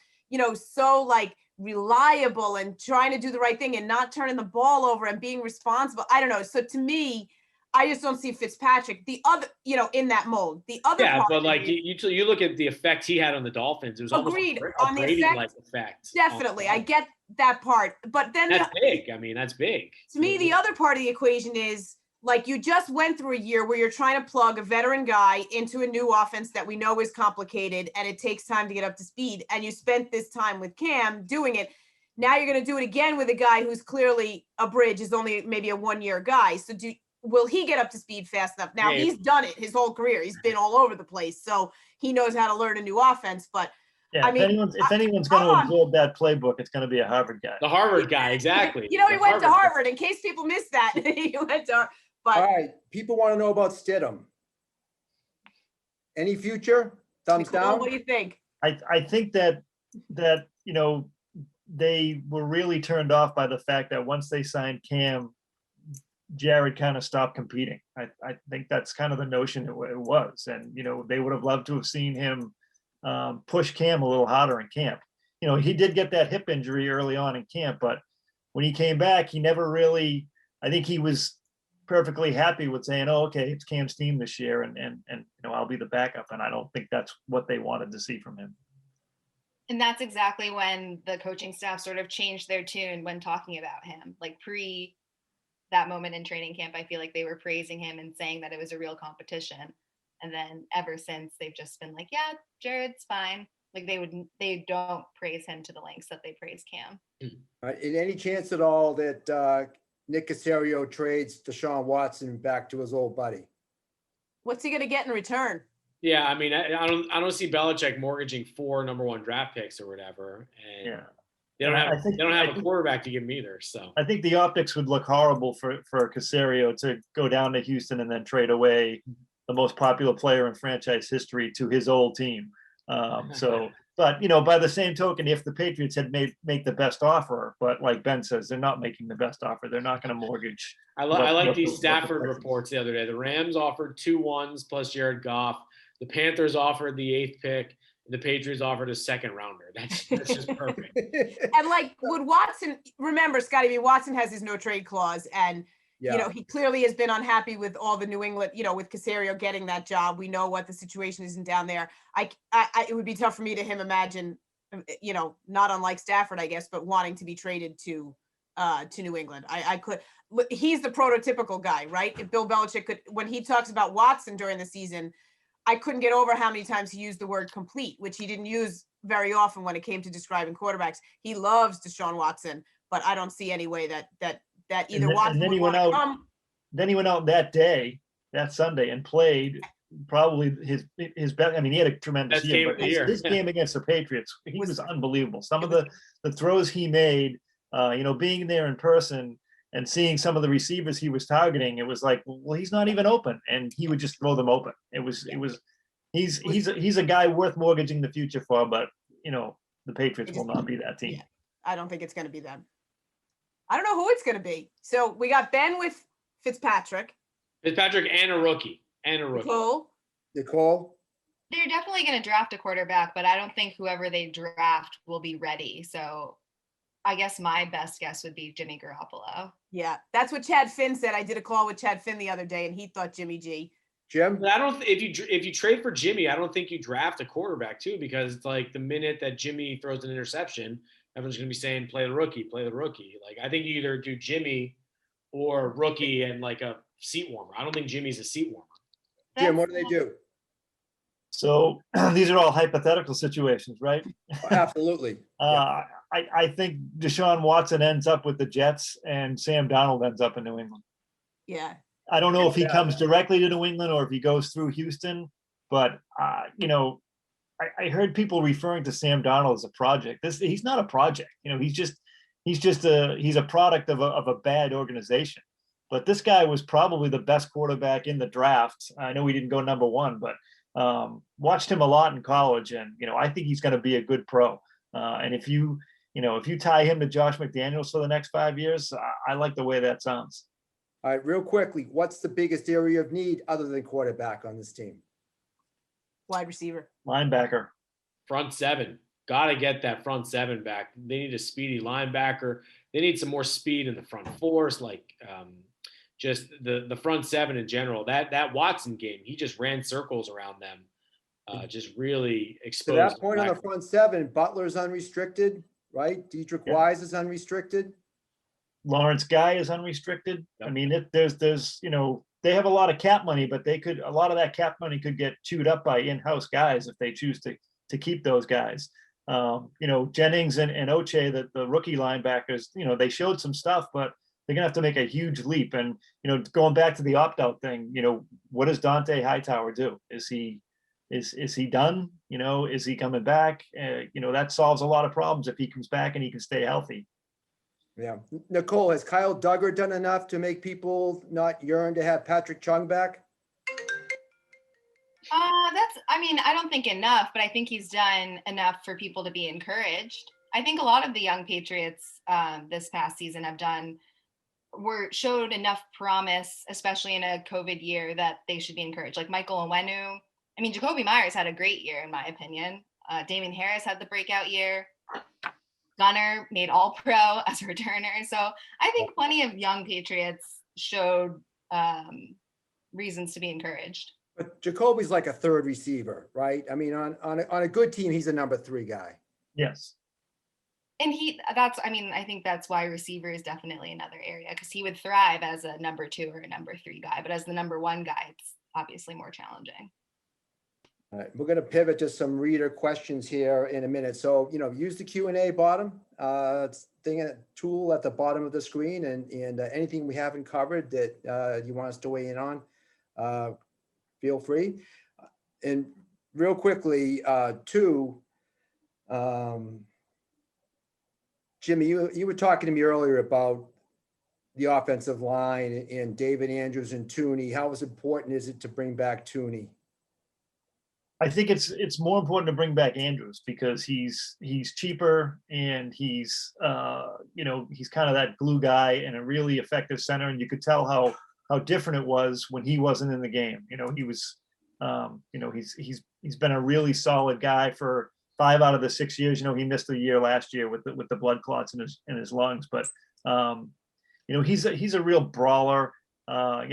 so like reliable and trying to do the right thing and not turning the ball over and being responsible. I don't know. So to me, I just don't see Fitzpatrick, the other, in that mold. The other part but like you look at the effect he had on the Dolphins, it was agreed almost on a the Brady-like effect. Definitely, I get that part, but then that's big. I mean, that's big. To me, the other part of the equation is like you just went through a year where you're trying to plug a veteran guy into a new offense that we know is complicated and it takes time to get up to speed. And you spent this time with Cam doing it. Now you're going to do it again with a guy who's clearly a bridge, is only maybe a 1-year guy. So will he get up to speed fast enough? Now he's done it his whole career. He's been all over the place. So he knows how to learn a new offense, but yeah, if anyone's going to absorb that playbook, it's going to be a Harvard guy. The Harvard guy, exactly. He went to Harvard. In case people missed that, he went to. But all right, people want to know about Stidham. Any future? Thumbs Nicole, down. what do you think? I think that they were really turned off by the fact that once they signed Cam, Jared kind of stopped competing. I think that's kind of the notion it was, and they would have loved to have seen him push Cam a little harder in camp. He did get that hip injury early on in camp, but when he came back, he never really. I think he was perfectly happy with saying, "Oh, okay, it's Cam's team this year, and I'll be the backup." And I don't think that's what they wanted to see from him. And that's exactly when the coaching staff sort of changed their tune when talking about him. Like pre that moment in training camp, I feel like they were praising him and saying that it was a real competition. And then ever since, they've just been like, yeah, Jared's fine. Like they don't praise him to the lengths that they praise Cam. In any chance at all that Nick Caserio trades Deshaun Watson back to his old buddy? What's he going to get in return? Yeah, I mean, I don't see Belichick mortgaging 4 number 1 draft picks or whatever, and Yeah. they don't have a quarterback to give him either. So I think the optics would look horrible for Caserio to go down to Houston and then trade away the most popular player in franchise history to his old team. But by the same token, if the Patriots had make the best offer, but like Ben says, they're not making the best offer. They're not going to mortgage. I like these Stafford reports the other day. The Rams offered 2 1s plus Jared Goff. The Panthers offered the 8th pick. The Patriots offered a 2nd rounder. That's just perfect. And like, would Watson remember, Scotty? I mean, Watson has his no trade clause, and he clearly has been unhappy with all the New England. With Caserio getting that job, we know what the situation is down there. It would be tough for me to imagine, not unlike Stafford, I guess, but wanting to be traded to to New England. I could. He's the prototypical guy, right? If Bill Belichick could, when he talks about Watson during the season, I couldn't get over how many times he used the word complete, which he didn't use very often when it came to describing quarterbacks. He loves Deshaun Watson, but I don't see any way that either Watson then would he went want to out. come. Then he went out that Sunday, and played probably his best. I mean, he had a tremendous Best year, game but of the year. his game against the Patriots, he Was- was unbelievable. Some of the throws he made, being there in person and seeing some of the receivers he was targeting, it was like, well, he's not even open, and he would just throw them open. He's a guy worth mortgaging the future for, but the Patriots will not be that team. Yeah, I don't think it's going to be them. I don't know who it's going to be. So we got Ben with Fitzpatrick, Fitzpatrick and a rookie. Nicole. Nicole, They're definitely going to draft a quarterback, but I don't think whoever they draft will be ready. So I guess my best guess would be Jimmy Garoppolo. Yeah, that's what Chad Finn said. I did a call with Chad Finn the other day, and he thought Jimmy G. Jim, But I don't. If you trade for Jimmy, I don't think you draft a quarterback too, because it's like the minute that Jimmy throws an interception, everyone's going to be saying play the rookie, play the rookie. Like I think you either do Jimmy or rookie and like a seat warmer. I don't think Jimmy's a seat warmer. Jim, what do they do? So these are all hypothetical situations, right? Absolutely. I think Deshaun Watson ends up with the Jets and Sam Darnold ends up in New England. Yeah. I don't know if he comes directly to New England or if he goes through Houston, but I heard people referring to Sam Darnold as a project. He's not a project. He's a product of a bad organization. But this guy was probably the best quarterback in the draft. I know he didn't go number one, but watched him a lot in college, and I think he's going to be a good pro. And if you tie him to Josh McDaniels for the next 5 years, I like the way that sounds. All right, real quickly, what's the biggest area of need other than quarterback on this team? Wide receiver. Linebacker. Front seven. Got to get that front seven back. They need a speedy linebacker. They need some more speed in the front fours, like just the front seven in general. That Watson game, he just ran circles around them, just really To exposed. that point on the front seven, Butler's unrestricted, right? Dietrich Yeah. Wise is unrestricted. Lawrence Guy is unrestricted. Yep. I mean, there's they have a lot of cap money, but a lot of that cap money could get chewed up by in-house guys if they choose to keep those guys. Jennings and Oche, the rookie linebackers, they showed some stuff, but they're gonna have to make a huge leap. And going back to the opt-out thing, what does Dante Hightower do? Is he done? Is he coming back? That solves a lot of problems if he comes back and he can stay healthy. Yeah. Nicole, has Kyle Duggar done enough to make people not yearn to have Patrick Chung back? I don't think enough, but I think he's done enough for people to be encouraged. I think a lot of the young Patriots this past season showed enough promise, especially in a COVID year, that they should be encouraged. Like Michael Onwenu. I mean, Jacoby Myers had a great year, in my opinion. Damian Harris had the breakout year. Gunner made All-Pro as a returner. So I think plenty of young Patriots showed reasons to be encourred. But Jacoby's like a third receiver, right? I mean, on a good team, he's a number 3 guy. Yes. And I think that's why receiver is definitely another area, because he would thrive as a number 2 or a number 3 guy. But as the number 1 guy, it's obviously more challenging. All right, we're going to pivot to some reader questions here in a minute. So, use the Q&A bottom tool at the bottom of the screen, and anything we haven't covered that you want us to weigh in on, feel free. And real quickly, Jimmy, you were talking to me earlier about the offensive line and David Andrews and Tooney. How important is it to bring back Tooney? I think it's more important to bring back Andrews because he's cheaper and he's kind of that glue guy and a really effective center. And you could tell how different it was when he wasn't in the game. He was, he's been a really solid guy for 5 out of the 6 years. He missed a year last year with the blood clots in his lungs, but he's a real brawler. I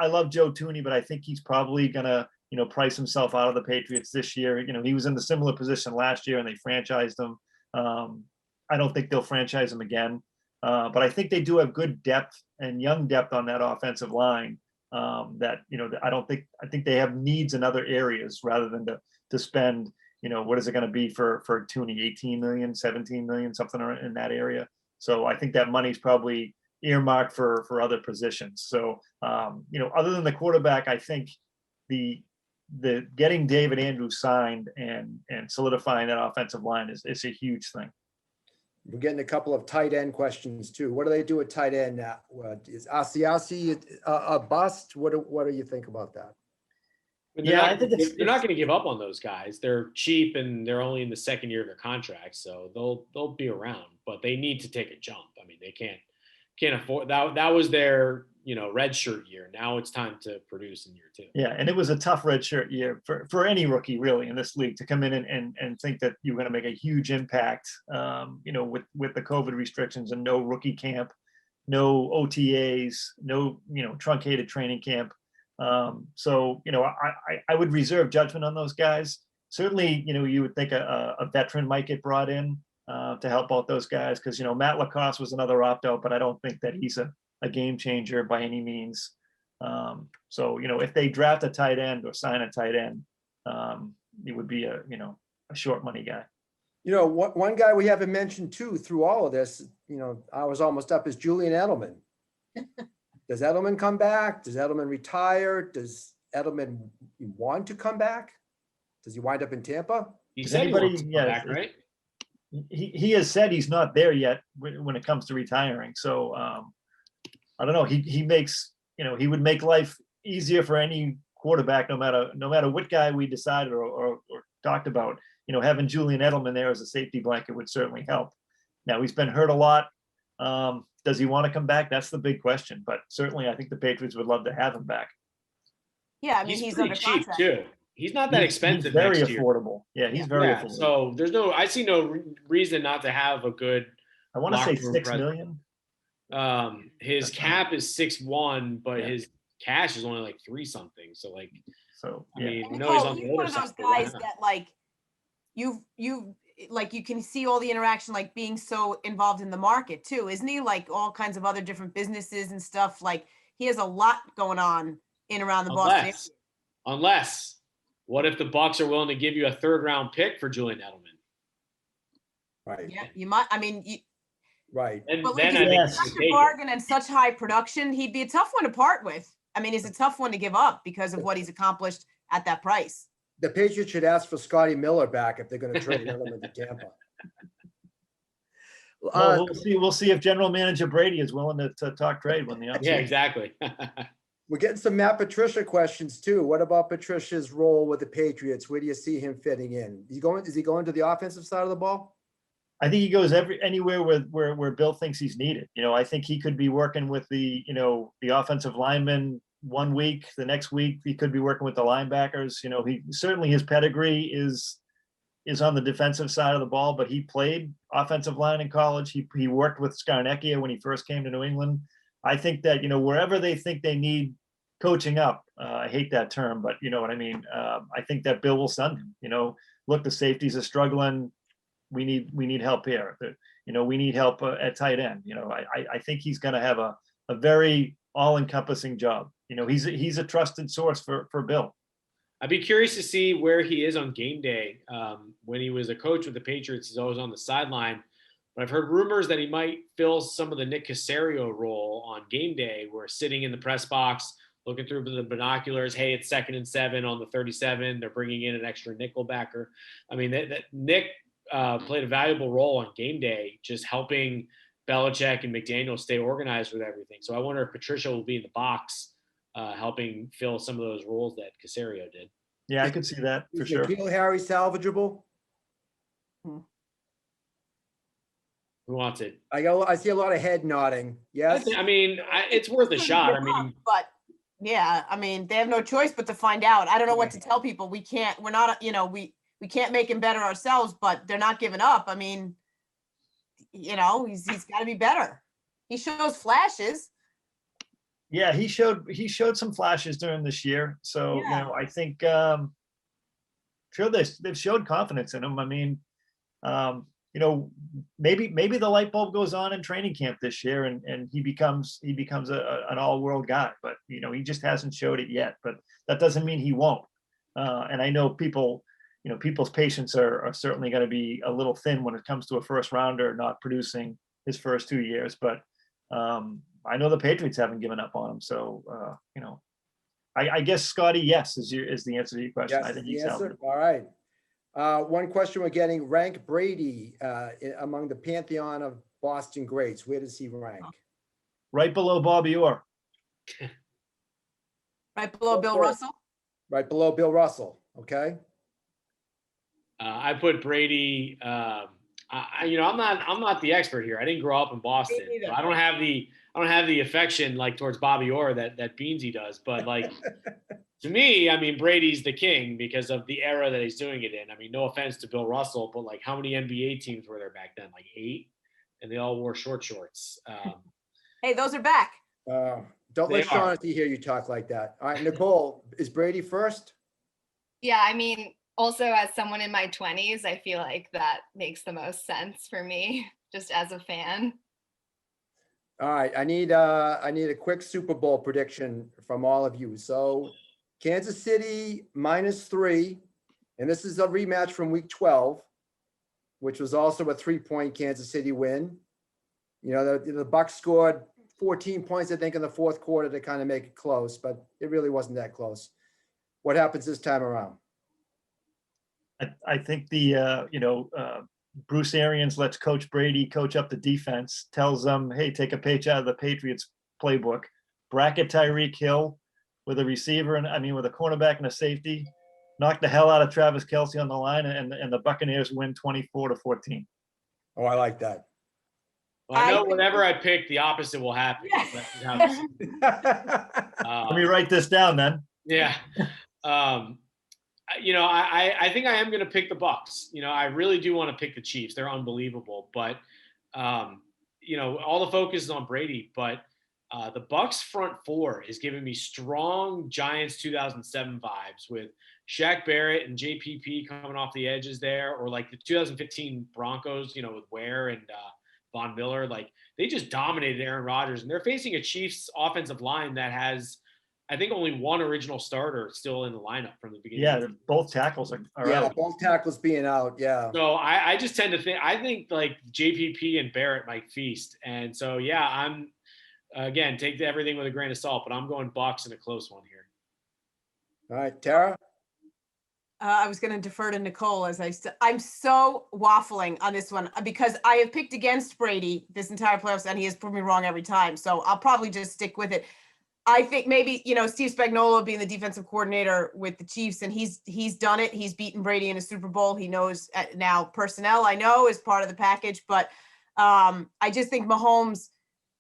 love Joe Tooney, but I think he's probably gonna price himself out of the Patriots this year. He was in the similar position last year and they franchised him. I don't think they'll franchise him again. But I think they do have good depth and young depth on that offensive line. That I think they have needs in other areas rather than to spend, what is it going to be for Tooney, 18 million, 17 million, something in that area. So I think that money's probably earmarked for other positions. So other than the quarterback, I think the getting David Andrews signed and solidifying that offensive line is a huge thing. We're getting a couple of tight end questions too. What do they do at tight end now? Is Asiasi a bust? What do you think about that? I think they're not going to give up on those guys. They're cheap and they're only in the second year of their contract, so they'll be around. But they need to take a jump. I mean, they can't afford that. That was their red shirt year. Now it's time to produce in year 2. Yeah, and it was a tough red shirt year for any rookie really in this league to come in and think that you're going to make a huge impact. With the COVID restrictions and no rookie camp, no OTAs, no truncated training camp. So I would reserve judgment on those guys. Certainly, you would think a veteran might get brought in to help out those guys because Matt Lacoste was another opt-out, but I don't think that he's a game changer by any means. So if they draft a tight end or sign a tight end, it would be a short money guy. One guy we haven't mentioned too through all of this, I was almost up, is Julian Edelman. Does Edelman come back? Does Edelman retire? Does Edelman want to come back? Does he wind up in Tampa? He said he wants to come back, right? He has said he's not there yet when it comes to retiring. So I don't know. He makes he would make life easier for any quarterback, no matter what guy we decided or talked about. Having Julian Edelman there as a safety blanket would certainly help. Now he's been hurt a lot. Does he want to come back? That's the big question. But certainly, I think the Patriots would love to have him back. Yeah, I mean he's pretty under cheap contract too. He's not that expensive. He's very next year. affordable. Yeah, he's very affordable. So I see no reason not to have a good. I want to say locker room $6 million. His cap is 6'1", but Yeah. his cash is only like 3 something. So like, So I yeah. mean, And no, he's Nicole, on the he's older one of side. those but why guys not? that like you can see all the interaction, like being so involved in the market too, isn't he? Like all kinds of other different businesses and stuff. Like he has a lot going on in around the Boston area. Unless, what if the Bucs are willing to give you a 3rd round pick for Julian Edelman? Right. Yeah, you might. I mean, Right. And but then like, I think he's you such should a take it. bargain and such high production. He'd be a tough one to part with. I mean, he's a tough one to give up because of what he's accomplished at that price. The Patriots should ask for Scotty Miller back if they're going to trade Edelman to Tampa. Well, we'll see if General Manager Brady is willing to talk trade when the Yeah, exactly. We're getting some Matt Patricia questions too. What about Patricia's role with the Patriots? Where do you see him fitting in? Is he going to the offensive side of the ball? I think he goes anywhere where Bill thinks he's needed. I think he could be working with the offensive linemen one week, the next week he could be working with the linebackers. He certainly, his pedigree is on the defensive side of the ball, but he played offensive line in college. He worked with Scarnecchia when he first came to New England. I think that, wherever they think they need coaching up, I hate that term, but you know what I mean? I think that Bill will send him. Look, the safeties are struggling. We need help here. We need help at tight end. I think he's going to have a very all-encompassing job. He's a trusted source for Bill. I'd be curious to see where he is on game day. When he was a coach with the Patriots, he's always on the sideline. But I've heard rumors that he might fill some of the Nick Caserio role on game day, where sitting in the press box, looking through the binoculars. Hey, it's 2nd and 7 on the 37. They're bringing in an extra nickel backer. I mean, that Nick played a valuable role on game day, just helping Belichick and McDaniel stay organized with everything. So I wonder if Patricia will be in the box, helping fill some of those roles that Caserio did. Yeah, I could see that for sure. N'Keal Harry salvageable? Who wants it? I see a lot of head nodding. Yes. It's worth a shot. But yeah, I mean, they have no choice but to find out. I don't know what to tell people. We can't make him better ourselves, but they're not giving up. I mean, he's got to be better. He shows flashes. Yeah, he showed some flashes during this year. So, I think sure they've showed confidence in him. I mean, maybe the light bulb goes on in training camp this year and he becomes an all-world guy, but he just hasn't showed it yet, but that doesn't mean he won't. And I know people's patience are certainly going to be a little thin when it comes to a first rounder not producing his first 2 years, but I know the Patriots haven't given up on him. So, I guess Scotty, yes, is the answer to your question. Yes, I think the he's answer. healthy. All right. One question we're getting: rank Brady among the pantheon of Boston greats. Where does he rank? Right below Bobby Orr. Right below Bill Russell. Right below Bill Russell. Okay. I put Brady. I'm not the expert here. I didn't grow up in Boston. So I don't have the affection like towards Bobby Orr that Beansy does. But like to me, I mean, Brady's the king because of the era that he's doing it in. I mean, no offense to Bill Russell, but like how many NBA teams were there back then? Like 8, and they all wore short shorts. Hey, those are back. Don't They let Shaughnessy hear you talk like that. All right, Nicole, is Brady first? Yeah, I mean, also as someone in my 20s, I feel like that makes the most sense for me, just as a fan. All right, I need a quick Super Bowl prediction from all of you. So Kansas City -3, and this is a rematch from week 12, which was also a 3-point Kansas City win. The Bucs scored 14 points, I think, in the fourth quarter to kind of make it close, but it really wasn't that close. What happens this time around? I think Bruce Arians lets Coach Brady coach up the defense, tells them, hey, take a page out of the Patriots playbook, bracket Tyreek Hill with a receiver with a cornerback and a safety, knock the hell out of Travis Kelce on the line, and the Buccaneers win 24-14. Oh, I like that. Well, I know whatever I pick, the opposite will happen. Let me write this down then. Yeah. I think I am going to pick the Bucs. I really do want to pick the Chiefs. They're unbelievable, but all the focus is on Brady. But the Bucs front four is giving me strong Giants 2007 vibes with Shaq Barrett and JPP coming off the edges there, or like the 2015 Broncos, with Ware and Von Miller. Like they just dominated Aaron Rodgers, and they're facing a Chiefs offensive line that has, I think, only one original starter still in the lineup from the beginning. Yeah, both tackles are out. Both tackles being out. Yeah. So I just tend to think like JPP and Barrett might feast, and so yeah, I'm again take everything with a grain of salt, but I'm going Bucs in a close one here. All right, Tara. I was going to defer to Nicole I'm so waffling on this one because I have picked against Brady this entire playoffs and he has proved me wrong every time. So I'll probably just stick with it. I think maybe, Steve Spagnuolo being the defensive coordinator with the Chiefs, and he's done it. He's beaten Brady in a Super Bowl. He knows now personnel, I know, is part of the package, but I just think Mahomes,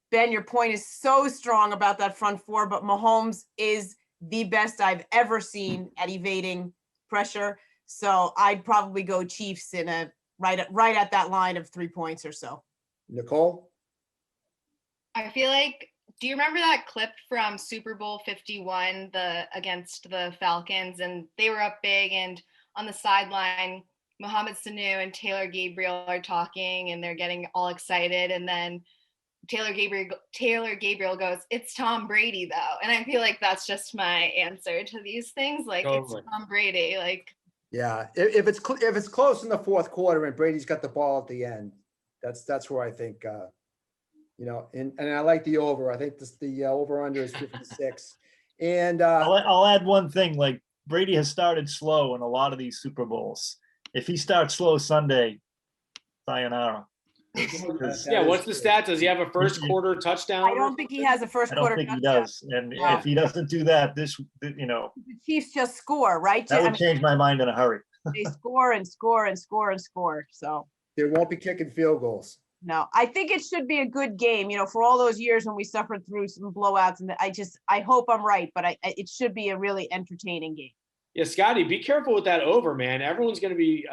Ben, your point is so strong about that front four, but Mahomes is the best I've ever seen at evading pressure. So I'd probably go Chiefs in a right at that line of 3 points or so. Nicole? I feel like, do you remember that clip from Super Bowl 51 against the Falcons? And they were up big, and on the sideline, Mohamed Sanu and Taylor Gabriel are talking and they're getting all excited, and then Taylor Gabriel goes, "It's Tom Brady though." And I feel like that's just my answer to these things. Like totally. It's Tom Brady. Like, yeah, if it's close in the fourth quarter and Brady's got the ball at the end, that's where I think, and I like the over. I think the over under is 56. And I'll add one thing. Like Brady has started slow in a lot of these Super Bowls. If he starts slow Sunday, sayonara. Yeah, what's the stat? Does he have a first quarter touchdown? I don't think he has a first quarter touchdown. I don't think he does. And if he doesn't do that, the Chiefs just score, right? That would change my mind in a hurry. They score and score and score and score. So they won't be kicking field goals. No, I think it should be a good game. For all those years when we suffered through some blowouts, and I hope I'm right, but it should be a really entertaining game. Yeah, Scotty, be careful with that over, man. Everyone's going to be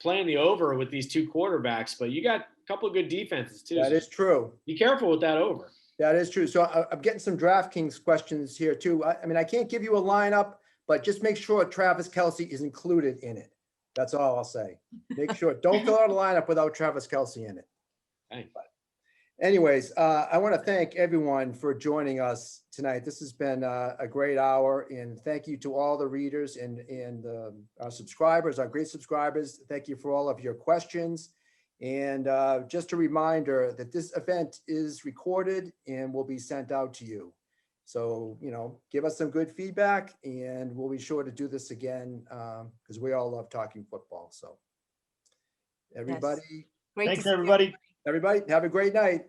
playing the over with these two quarterbacks, but you got a couple of good defenses too. That is true. Be careful with that over. That is true. So I'm getting some DraftKings questions here too. I can't give you a lineup, but just make sure Travis Kelce is included in it. That's all I'll say. Make sure, don't fill out a lineup without Travis Kelce in it. Hey. But anyways, I want to thank everyone for joining us tonight. This has been a great hour, and thank you to all the readers and our subscribers, our great subscribers. Thank you for all of your questions. And just a reminder that this event is recorded and will be sent out to you. So, give us some good feedback, and we'll be sure to do this again because we all love talking football. So everybody, Great to Thanks, see you. everybody. everybody have a great night.